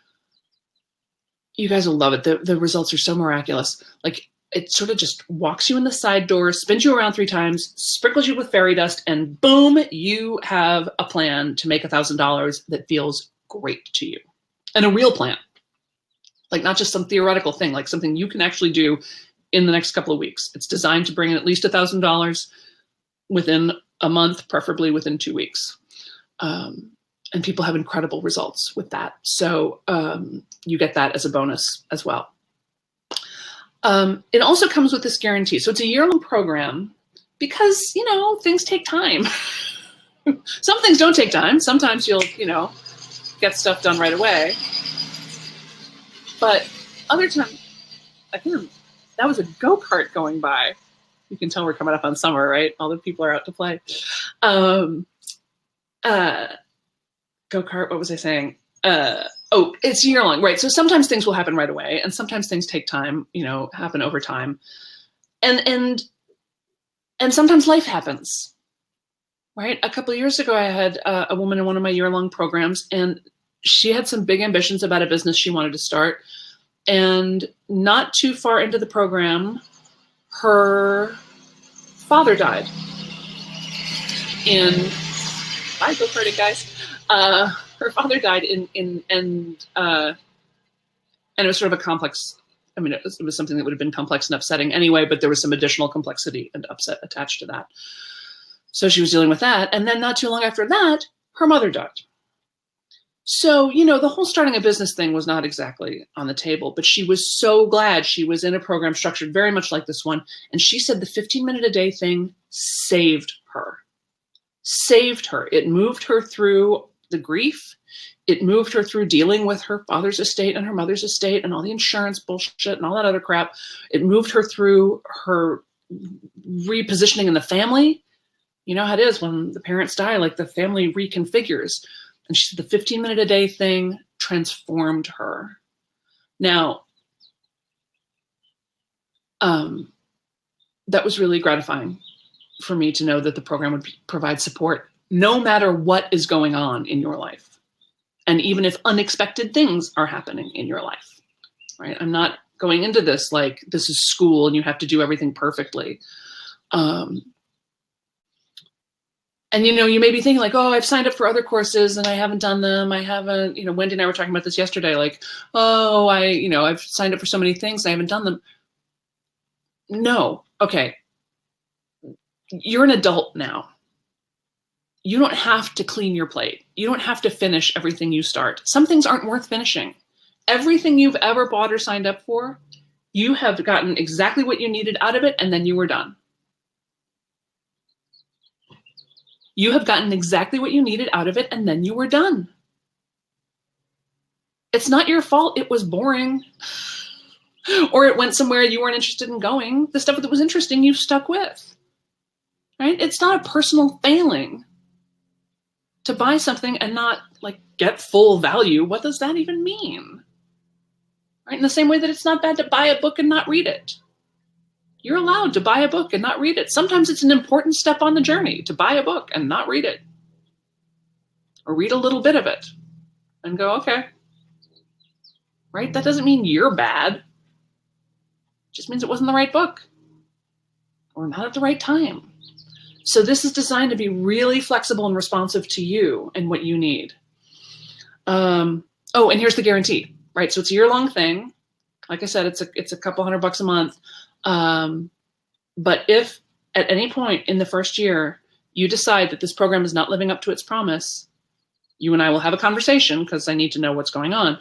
you guys will love it. The results are so miraculous. Like it sort of just walks you in the side door, spins you around 3 times, sprinkles you with fairy dust, and boom, you have a plan to make $1,000 that feels great to you. And a real plan. Like not just some theoretical thing, like something you can actually do in the next couple of weeks. It's designed to bring in at least $1,000 within a month, preferably within 2 weeks. And people have incredible results with that. So you get that as a bonus as well. It also comes with this guarantee. So it's a year-long program because, things take time. Some things don't take time. Sometimes you'll, get stuff done right away. But other times, again, that was a go-kart going by. You can tell we're coming up on summer, right? All the people are out to play. Go-kart, what was I saying? It's year-long, right? So sometimes things will happen right away, and sometimes things take time, happen over time. And sometimes life happens. right? A couple of years ago, I had a woman in one of my year-long programs, and she had some big ambitions about a business she wanted to start. And not too far into the program, her father died. Go for it, guys. Her father died and it was sort of a complex. I mean, it was something that would have been complex and upsetting anyway, but there was some additional complexity and upset attached to that. So she was dealing with that. And then not too long after that, her mother died. So, the whole starting a business thing was not exactly on the table, but she was so glad she was in a program structured very much like this one. And she said the 15-minute-a-day thing saved her. Saved her. It moved her through the grief. It moved her through dealing with her father's estate and her mother's estate and all the insurance bullshit and all that other crap. It moved her through her repositioning in the family. You know how it is when the parents die, like the family reconfigures. And she said the 15-minute-a-day thing transformed her. Now, that was really gratifying for me to know that the program would provide support no matter what is going on in your life. And even if unexpected things are happening in your life, right? I'm not going into this like this is school and you have to do everything perfectly. And, you may be thinking like, oh, I've signed up for other courses and I haven't done them. I haven't, Wendy and I were talking about this yesterday. Like, oh, I've signed up for so many things. And I haven't done them. No. Okay. You're an adult now. You don't have to clean your plate. You don't have to finish everything you start. Some things aren't worth finishing. Everything you've ever bought or signed up for, you have gotten exactly what you needed out of it. And then you were done. You have gotten exactly what you needed out of it, and then you were done. It's not your fault it was boring, or it went somewhere you weren't interested in going. The stuff that was interesting, you stuck with, right? It's not a personal failing to buy something and not like get full value. What does that even mean? Right? In the same way that it's not bad to buy a book and not read it. You're allowed to buy a book and not read it. Sometimes it's an important step on the journey to buy a book and not read it. Or read a little bit of it and go, okay. Right? That doesn't mean you're bad. It just means it wasn't the right book. Or not at the right time. So this is designed to be really flexible and responsive to you and what you need. And here's the guarantee, right? So it's a year-long thing. Like I said, it's a couple $100 a month. But if at any point in the first year you decide that this program is not living up to its promise, you and I will have a conversation because I need to know what's going on.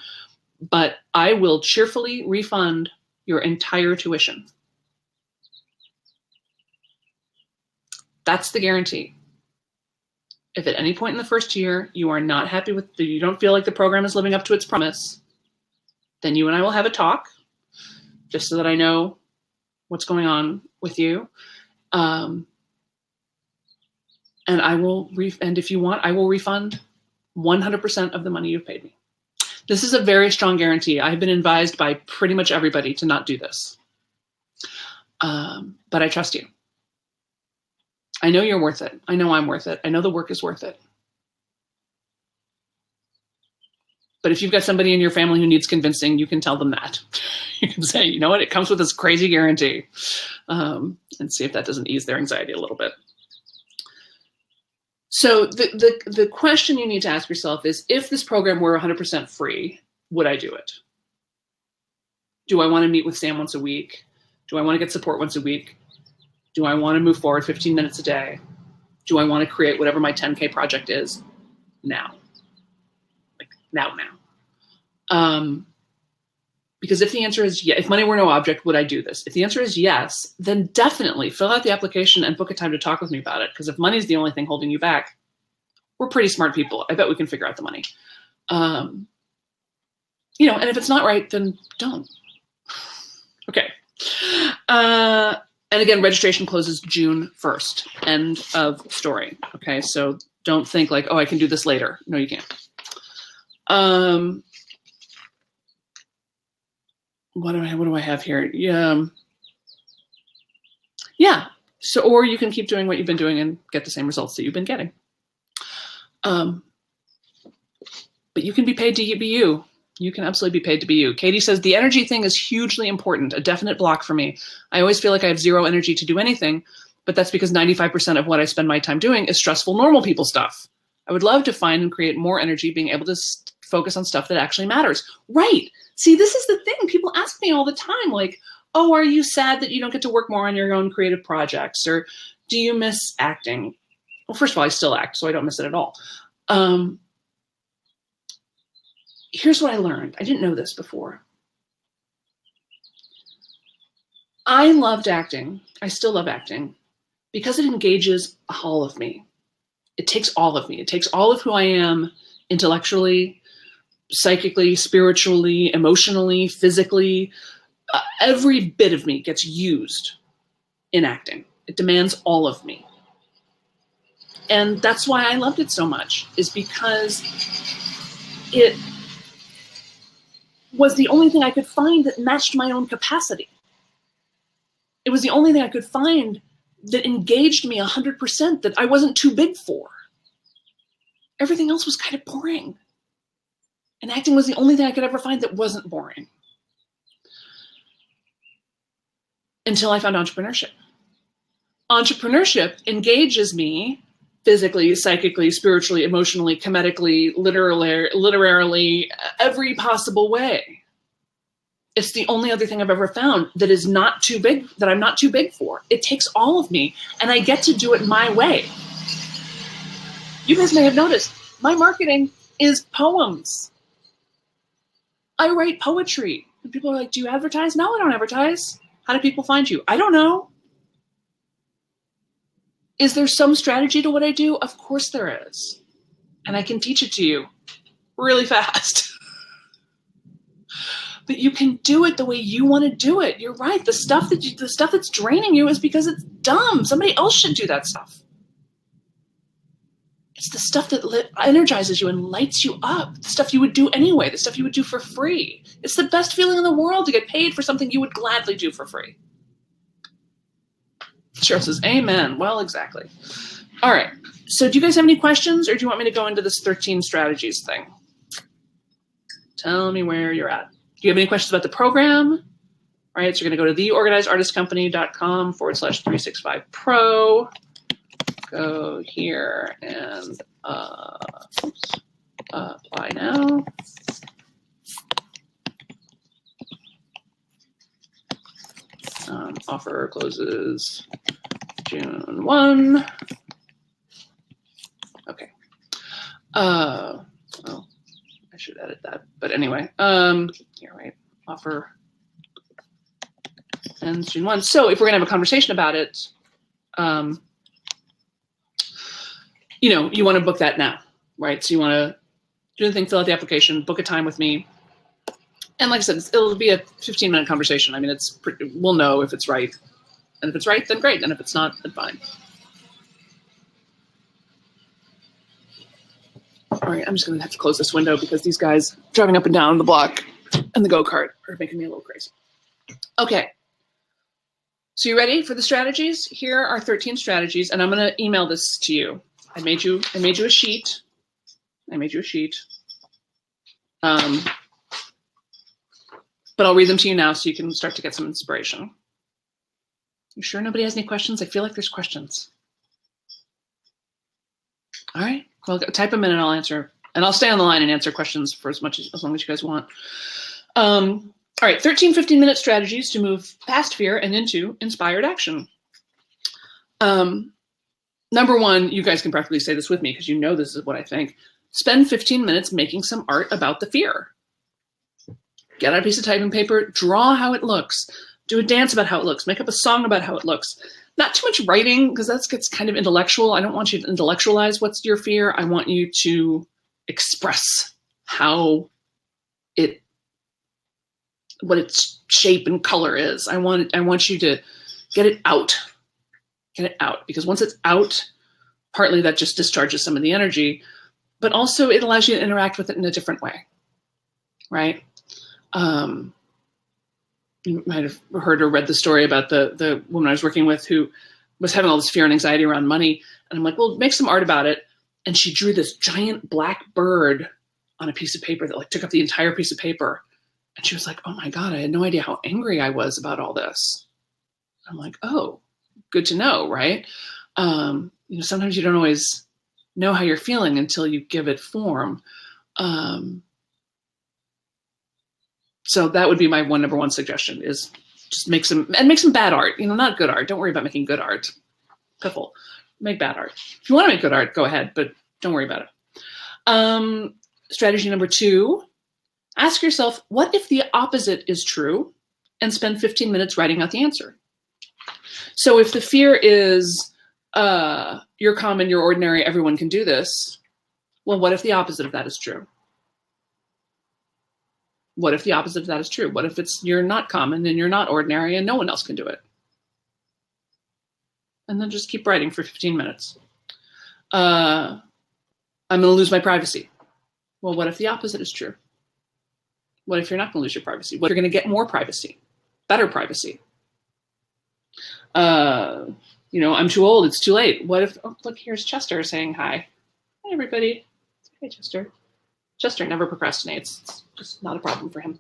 But I will cheerfully refund your entire tuition. That's the guarantee. If at any point in the first year you are not happy with you don't feel like the program is living up to its promise, then you and I will have a talk just so that I know what's going on with you. And if you want, I will refund 100% of the money you've paid me. This is a very strong guarantee. I've been advised by pretty much everybody to not do this. But I trust you. I know you're worth it. I know I'm worth it. I know the work is worth it. But if you've got somebody in your family who needs convincing, you can tell them that. You can say, you know what, it comes with this crazy guarantee. And see if that doesn't ease their anxiety a little bit. So the question you need to ask yourself is, if this program were 100% free, would I do it? Do I want to meet with Sam once a week? Do I want to get support once a week? Do I want to move forward 15 minutes a day? Do I want to create whatever my 10K project is now? Like now. Because if the answer is yes, if money were no object, would I do this? If the answer is yes, then definitely fill out the application and book a time to talk with me about it. Because if money is the only thing holding you back, we're pretty smart people. I bet we can figure out the money. And if it's not right, then don't. Okay. And again, registration closes June 1st. End of story. Okay, so don't think like, oh, I can do this later. No, you can't. What do I have here? Yeah. So, or you can keep doing what you've been doing and get the same results that you've been getting. But you can be paid to be you. You can absolutely be paid to be you. Katie says, the energy thing is hugely important, a definite block for me. I always feel like I have zero energy to do anything, but that's because 95% of what I spend my time doing is stressful, normal people stuff. I would love to find and create more energy being able to focus on stuff that actually matters. Right. See, this is the thing. People ask me all the time, like, oh, are you sad that you don't get to work more on your own creative projects? Or do you miss acting? Well, first of all, I still act, so I don't miss it at all. Here's what I learned. I didn't know this before. I loved acting. I still love acting because it engages all of me. It takes all of me. It takes all of who I am intellectually, psychically, spiritually, emotionally, physically. Every bit of me gets used in acting. It demands all of me. And that's why I loved it so much, is because it was the only thing I could find that matched my own capacity. It was the only thing I could find that engaged me 100%, that I wasn't too big for. Everything else was kind of boring. And acting was the only thing I could ever find that wasn't boring. Until I found entrepreneurship. Entrepreneurship engages me physically, psychically, spiritually, emotionally, comedically, literarily, every possible way. It's the only other thing I've ever found that is not too big, that I'm not too big for. It takes all of me, and I get to do it my way. You guys may have noticed, my marketing is poems. I write poetry. And people are like, do you advertise? No, I don't advertise. How do people find you? I don't know. Is there some strategy to what I do? Of course there is. And I can teach it to you really fast. But you can do it the way you want to do it. You're right. The stuff that's draining you is because it's dumb. Somebody else should do that stuff. It's the stuff that energizes you and lights you up. The stuff you would do anyway. The stuff you would do for free. It's the best feeling in the world to get paid for something you would gladly do for free. Cheryl says, amen. Well, exactly. All right. So do you guys have any questions, or do you want me to go into this 13 strategies thing? Tell me where you're at. Do you have any questions about the program? All right. So you're going to go to theorganizedartistcompany.com/365pro. Go here and apply now. Offer closes June 1. Okay. Well, I should edit that. But anyway, here, right. Offer ends June 1. So if we're going to have a conversation about it, you know, you want to book that now, right? So you want to do the thing, fill out the application, book a time with me. And like I said, it'll be a 15-minute conversation. I mean, we'll know if it's right. And if it's right, then great. And if it's not, then fine. All right, I'm just going to have to close this window because these guys driving up and down the block and the go-kart are making me a little crazy. Okay. So you ready for the strategies? Here are 13 strategies, and I'm going to email this to you. I made you a sheet. But I'll read them to you now so you can start to get some inspiration. You sure nobody has any questions? I feel like there's questions. All right. Well, type them in and I'll answer. And I'll stay on the line and answer questions for as long as you guys want. All right. 13 15-minute strategies to move past fear and into inspired action. Number one, you guys can practically say this with me because you know this is what I think. Spend 15 minutes making some art about the fear. Get out a piece of typing paper, draw how it looks, do a dance about how it looks, make up a song about how it looks. Not too much writing because that gets kind of intellectual. I don't want you to intellectualize what's your fear. I want you to express what its shape and color is. I want you to get it out. Get it out, because once it's out, partly that just discharges some of the energy, but also it allows you to interact with it in a different way, right? You might have heard or read the story about the woman I was working with who was having all this fear and anxiety around money. And I'm like, well, make some art about it. And she drew this giant black bird on a piece of paper that like took up the entire piece of paper. And she was like, oh my God, I had no idea how angry I was about all this. I'm like, oh, good to know, right? Sometimes you don't always know how you're feeling until you give it form. So that would be my number one suggestion is just make some bad art, not good art. Don't worry about making good art. Piffle, make bad art. If you want to make good art, go ahead, but don't worry about it. Strategy number 2, ask yourself, what if the opposite is true? And spend 15 minutes writing out the answer. So if the fear is, you're common, you're ordinary, everyone can do this, well, what if the opposite of that is true? What if the opposite of that is true? What if it's you're not common and you're not ordinary and no one else can do it? And then just keep writing for 15 minutes. I'm going to lose my privacy. Well, what if the opposite is true? What if you're not going to lose your privacy? What if you're going to get more privacy, better privacy? I'm too old. It's too late. What if, oh, look, here's Chester saying hi. Hi, everybody. Hi, Chester. Chester never procrastinates. It's just not a problem for him.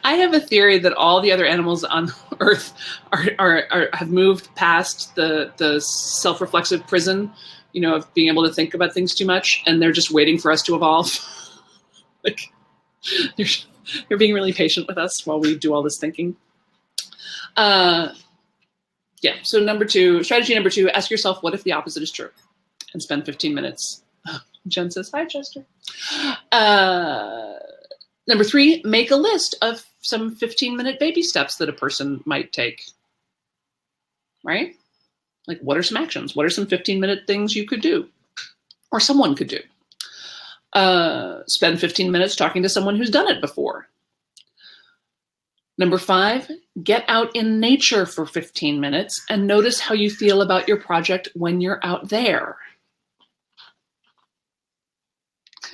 I have a theory that all the other animals on Earth have moved past the self-reflexive prison, of being able to think about things too much, and they're just waiting for us to evolve. Like they're being really patient with us while we do all this thinking. Yeah. So strategy number 2, ask yourself, what if the opposite is true? And spend 15 minutes. Jen says, hi, Chester. Number 3, make a list of some 15-minute baby steps that a person might take, right? Like, what are some actions? What are some 15-minute things you could do or someone could do? Spend 15 minutes talking to someone who's done it before. Number 5, get out in nature for 15 minutes and notice how you feel about your project when you're out there.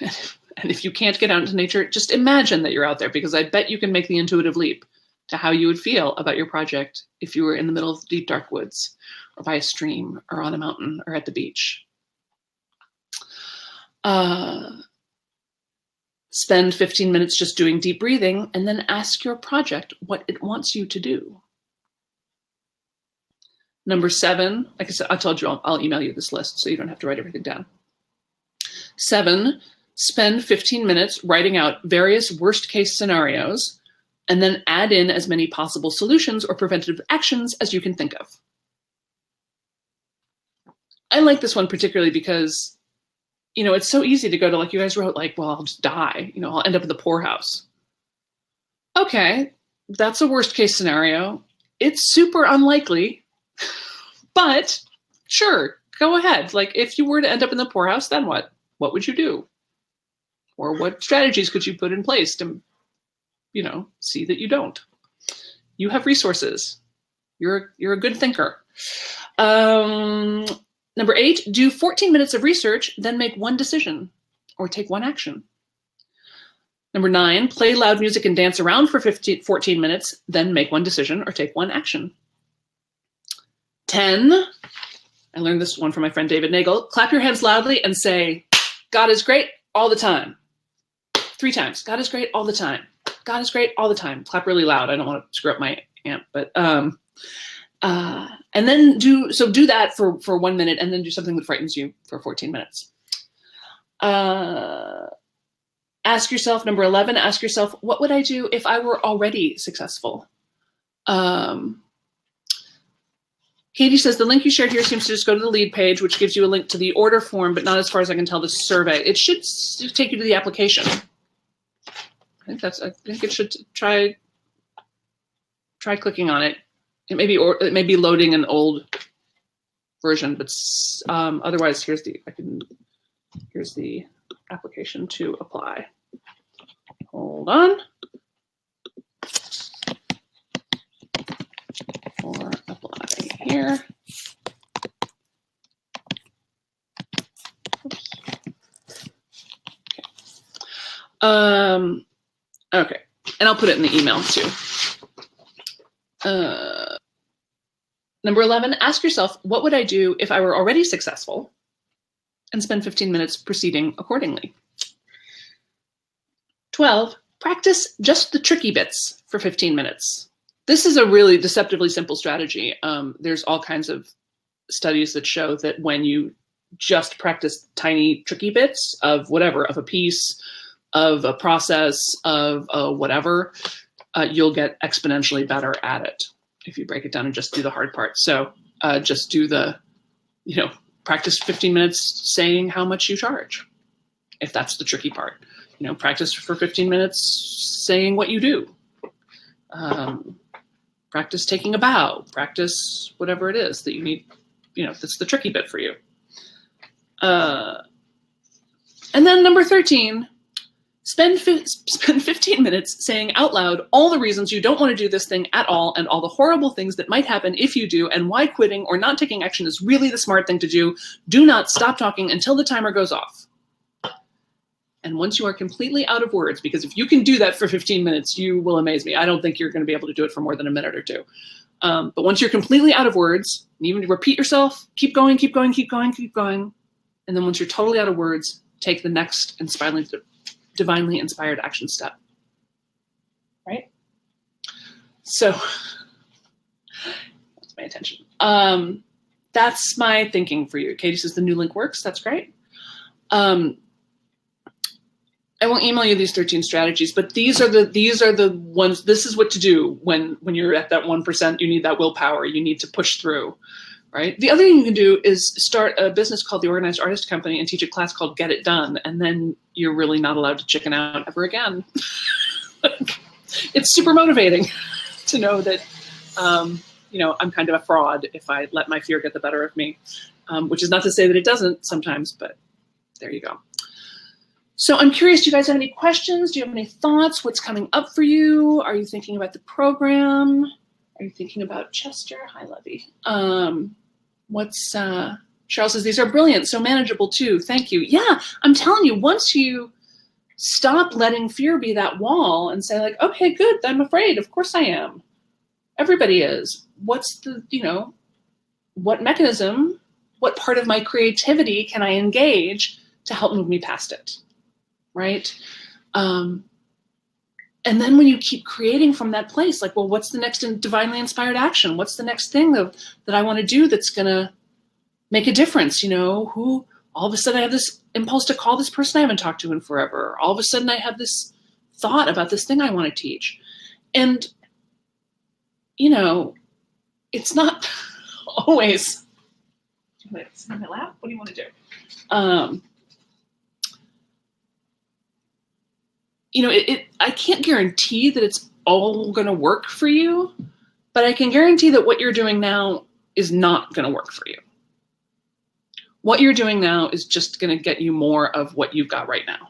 And if you can't get out into nature, just imagine that you're out there, because I bet you can make the intuitive leap to how you would feel about your project if you were in the middle of the deep, dark woods, or by a stream, or on a mountain, or at the beach. Spend 15 minutes just doing deep breathing, and then ask your project what it wants you to do. Number 7, like I said, I told you I'll email you this list so you don't have to write everything down. 7, spend 15 minutes writing out various worst case scenarios, and then add in as many possible solutions or preventative actions as you can think of. I like this one particularly because, it's so easy to go to, like you guys wrote, like, well, I'll just die, I'll end up in the poorhouse. Okay, that's a worst case scenario. It's super unlikely, but sure, go ahead. Like, if you were to end up in the poorhouse, then what? What would you do? Or what strategies could you put in place to, see that you don't? You have resources. You're a good thinker. Number 8, do 14 minutes of research, then make one decision or take one action. Number 9, play loud music and dance around for 14 minutes, then make one decision or take one action. 10, I learned this one from my friend David Nagel, clap your hands loudly and say, God is great all the time. 3 times. God is great all the time. God is great all the time. Clap really loud. I don't want to screw up my amp, but and then do that for 1 minute, and then do something that frightens you for 14 minutes. Ask yourself, number 11, ask yourself, what would I do if I were already successful? Katie says, the link you shared here seems to just go to the lead page, which gives you a link to the order form, but not as far as I can tell the survey. It should take you to the application. I think it should try clicking on it. It may be loading an old version, but otherwise here's the application to apply. Hold on. Or apply here. Oops. Okay. Okay. And I'll put it in the email too. Number 11, ask yourself, what would I do if I were already successful? And spend 15 minutes proceeding accordingly. 12, practice just the tricky bits for 15 minutes. This is a really deceptively simple strategy. There's all kinds of studies that show that when you just practice tiny tricky bits of whatever, of a piece, of a process, of whatever, you'll get exponentially better at it if you break it down and just do the hard part. So just do the, practice 15 minutes saying how much you charge, if that's the tricky part. Practice for 15 minutes saying what you do. Practice taking a bow. Practice whatever it is that you need, that's the tricky bit for you. And then number 13, spend 15 minutes saying out loud all the reasons you don't want to do this thing at all and all the horrible things that might happen if you do and why quitting or not taking action is really the smart thing to do. Do not stop talking until the timer goes off. And once you are completely out of words, because if you can do that for 15 minutes, you will amaze me. I don't think you're going to be able to do it for more than a minute or two. But once you're completely out of words, even repeat yourself, keep going, keep going, keep going, keep going. And then once you're totally out of words, take the next divinely inspired action step, right? So that's my attention. That's my thinking for you. Katie says the new link works. That's great. I won't email you these 13 strategies, but these are the ones. This is what to do when you're at that 1%. You need that willpower. You need to push through, right? The other thing you can do is start a business called the Organized Artist Company and teach a class called Get It Done, and then you're really not allowed to chicken out ever again. It's super motivating to know that I'm kind of a fraud if I let my fear get the better of me, which is not to say that it doesn't sometimes, but there you go. So I'm curious, do you guys have any questions? Do you have any thoughts? What's coming up for you? Are you thinking about the program? Are you thinking about Chester? Hi, Levy. Cheryl says, these are brilliant, so manageable too. Thank you. Yeah, I'm telling you, once you stop letting fear be that wall and say like, okay, good, I'm afraid. Of course I am. Everybody is. What's the, what mechanism, what part of my creativity can I engage to help move me past it? Right? And then when you keep creating from that place, like, well, what's the next divinely inspired action? What's the next thing that I want to do that's going to make a difference? Who all of a sudden I have this impulse to call this person I haven't talked to in forever. All of a sudden I have this thought about this thing I want to teach. And, it's not always, wait, sit in my lap? What do you want to do? I can't guarantee that it's all going to work for you, but I can guarantee that what you're doing now is not going to work for you. What you're doing now is just going to get you more of what you've got right now.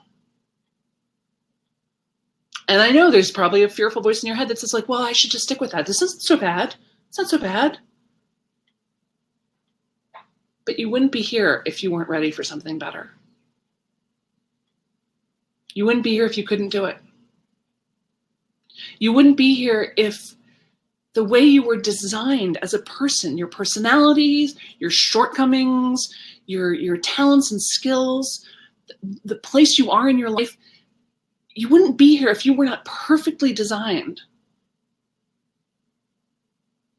And I know there's probably a fearful voice in your head that says like, well, I should just stick with that. This isn't so bad. It's not so bad. But you wouldn't be here if you weren't ready for something better. You wouldn't be here if you couldn't do it. You wouldn't be here if the way you were designed as a person, your personalities, your shortcomings, your talents and skills, the place you are in your life, you wouldn't be here if you were not perfectly designed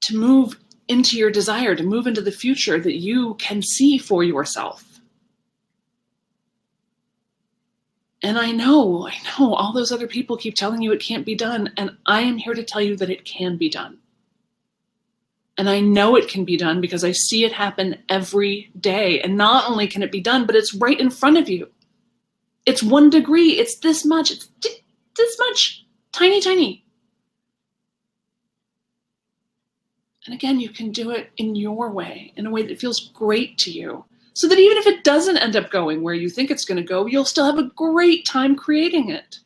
to move into your desire, to move into the future that you can see for yourself. And I know all those other people keep telling you it can't be done. And I am here to tell you that it can be done. And I know it can be done because I see it happen every day. And not only can it be done, but it's right in front of you. It's 1 degree. It's this much. It's this much. Tiny, tiny. And again, you can do it in your way, in a way that feels great to you. So that even if it doesn't end up going where you think it's going to go, you'll still have a great time creating it.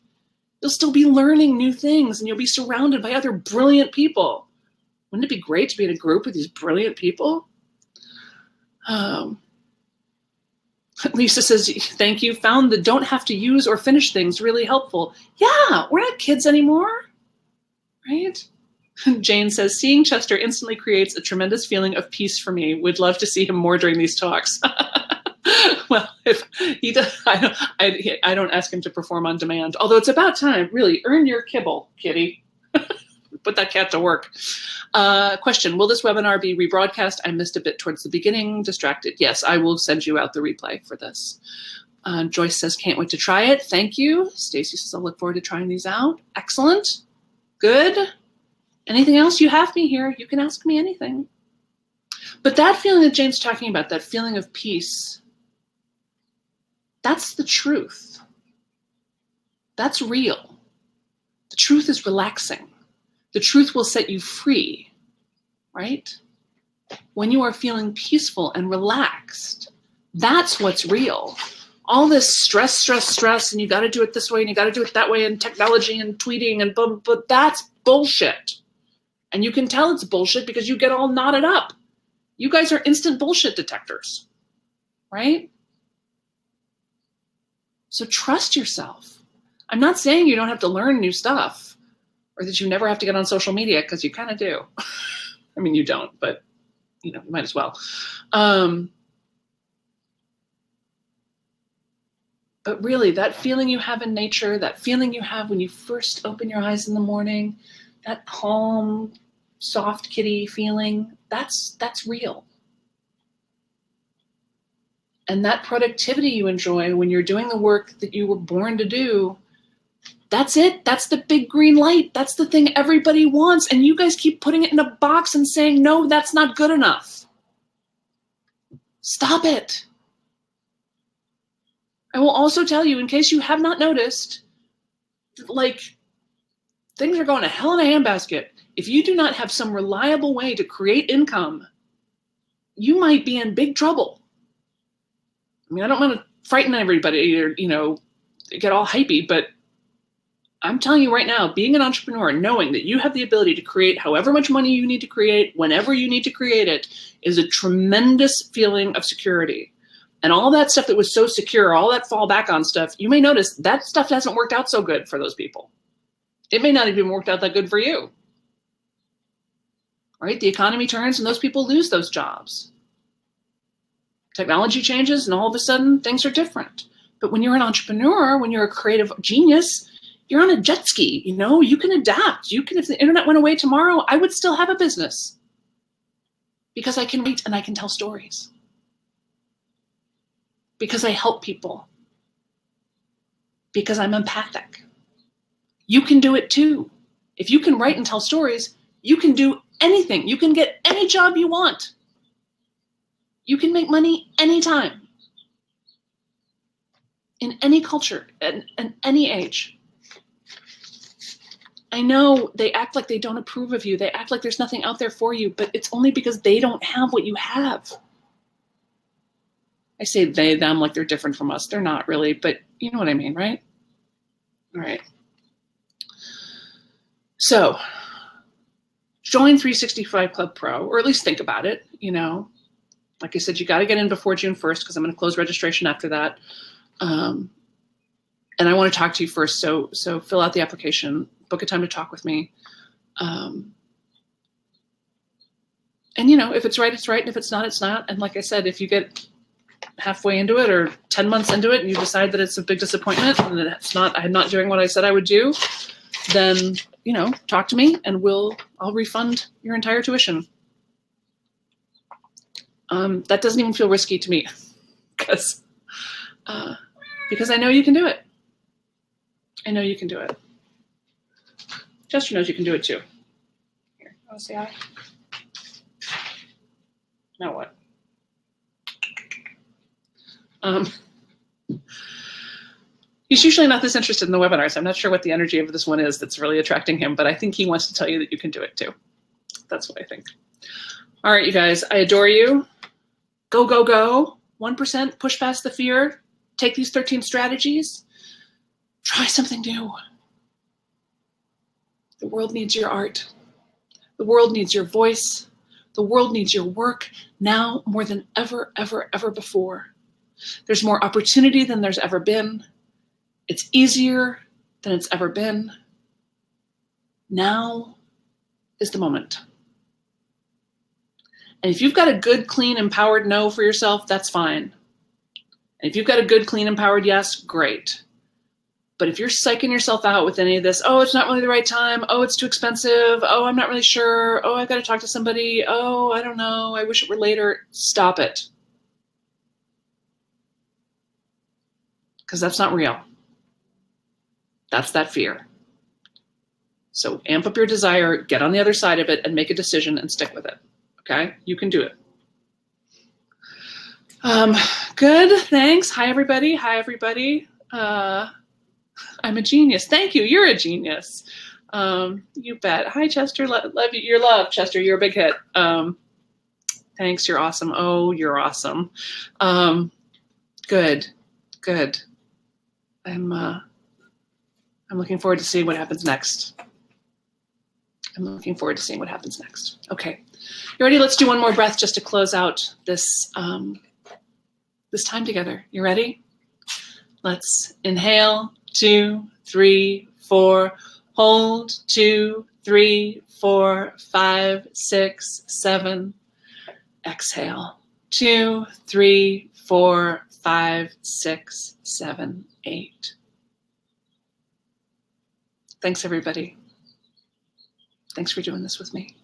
You'll still be learning new things and you'll be surrounded by other brilliant people. Wouldn't it be great to be in a group with these brilliant people? Lisa says, thank you. Found the don't have to use or finish things really helpful. Yeah, we're not kids anymore. right? Jane says, seeing Chester instantly creates a tremendous feeling of peace for me. Would love to see him more during these talks. Well, if he does, I don't ask him to perform on demand. Although it's about time, really, earn your kibble, kitty. Put that cat to work. Question, will this webinar be rebroadcast? I missed a bit towards the beginning, distracted. Yes, I will send you out the replay for this. Joyce says, can't wait to try it. Thank you. Stacy says, I look forward to trying these out. Excellent. Good. Anything else? You have me here. You can ask me anything. But that feeling that Jane's talking about, that feeling of peace, that's the truth. That's real. The truth is relaxing. The truth will set you free, right? When you are feeling peaceful and relaxed, that's what's real. All this stress, and you got to do it this way, and you got to do it that way, and technology and tweeting and blah, blah, blah, that's bullshit. And you can tell it's bullshit because you get all knotted up. You guys are instant bullshit detectors, right? So trust yourself. I'm not saying you don't have to learn new stuff or that you never have to get on social media, because you kind of do. I mean, you don't, but you might as well. But really, that feeling you have in nature, that feeling you have when you first open your eyes in the morning, that calm, soft kitty feeling, that's real. And that productivity you enjoy when you're doing the work that you were born to do, that's it. That's the big green light. That's the thing everybody wants. And you guys keep putting it in a box and saying, no, that's not good enough. Stop it. I will also tell you, in case you have not noticed, like, things are going to hell in a handbasket. If you do not have some reliable way to create income, you might be in big trouble. I mean, I don't want to frighten everybody or, get all hypey, but I'm telling you right now, being an entrepreneur, knowing that you have the ability to create however much money you need to create, whenever you need to create it, is a tremendous feeling of security. And all that stuff that was so secure, all that fall back on stuff, you may notice that stuff hasn't worked out so good for those people. It may not even worked out that good for you. Right? The economy turns and those people lose those jobs. Technology changes and all of a sudden things are different. But when you're an entrepreneur, when you're a creative genius, you're on a jet ski, you can adapt. If the internet went away tomorrow, I would still have a business because I can write and I can tell stories. Because I help people. Because I'm empathic. You can do it too. If you can write and tell stories, you can do anything. You can get any job you want. You can make money anytime. In any culture, and any age. I know they act like they don't approve of you. They act like there's nothing out there for you, but it's only because they don't have what you have. I say they, them, like they're different from us. They're not really, but you know what I mean, right? All right. So join 365 Club Pro, or at least think about it. Like I said, you got to get in before June 1st because I'm going to close registration after that. And I want to talk to you first. So fill out the application, book a time to talk with me. And if it's right, it's right. And if it's not, it's not. And like I said, if you get halfway into it or 10 months into it and you decide that it's a big disappointment and that I'm not doing what I said I would do, then, talk to me and I'll refund your entire tuition. That doesn't even feel risky to me because I know you can do it. I know you can do it. Chester knows you can do it too. Here, want to say hi? Now what? He's usually not this interested in the webinars. I'm not sure what the energy of this one is that's really attracting him, but I think he wants to tell you that you can do it too. That's what I think. All right, you guys, I adore you. Go, go, go. 1%, push past the fear. Take these 13 strategies. Try something new. The world needs your art. The world needs your voice. The world needs your work now more than ever, ever, ever before. There's more opportunity than there's ever been. It's easier than it's ever been. Now is the moment. And if you've got a good, clean, empowered no for yourself, that's fine. And if you've got a good, clean, empowered yes, great. But if you're psyching yourself out with any of this, oh, it's not really the right time. Oh, it's too expensive. Oh, I'm not really sure. Oh, I've got to talk to somebody. Oh, I don't know. I wish it were later. Stop it. Because that's not real. That's that fear. So amp up your desire, get on the other side of it, and make a decision and stick with it. Okay? You can do it. Good. Thanks. Hi, everybody. Hi, everybody. I'm a genius. Thank you. You're a genius. You bet. Hi, Chester. Love you. You're loved, Chester. You're a big hit. Thanks. You're awesome. Oh, you're awesome. Good. Good. I'm looking forward to seeing what happens next. I'm looking forward to seeing what happens next. Okay. You ready? Let's do one more breath just to close out this this time together. You ready? Let's inhale. 2, 3, 4. Hold. 2, 3, 4, 5, 6, 7. Exhale. 2, 3, 4, 5, 6, 7, 8. Thanks, everybody. Thanks for doing this with me.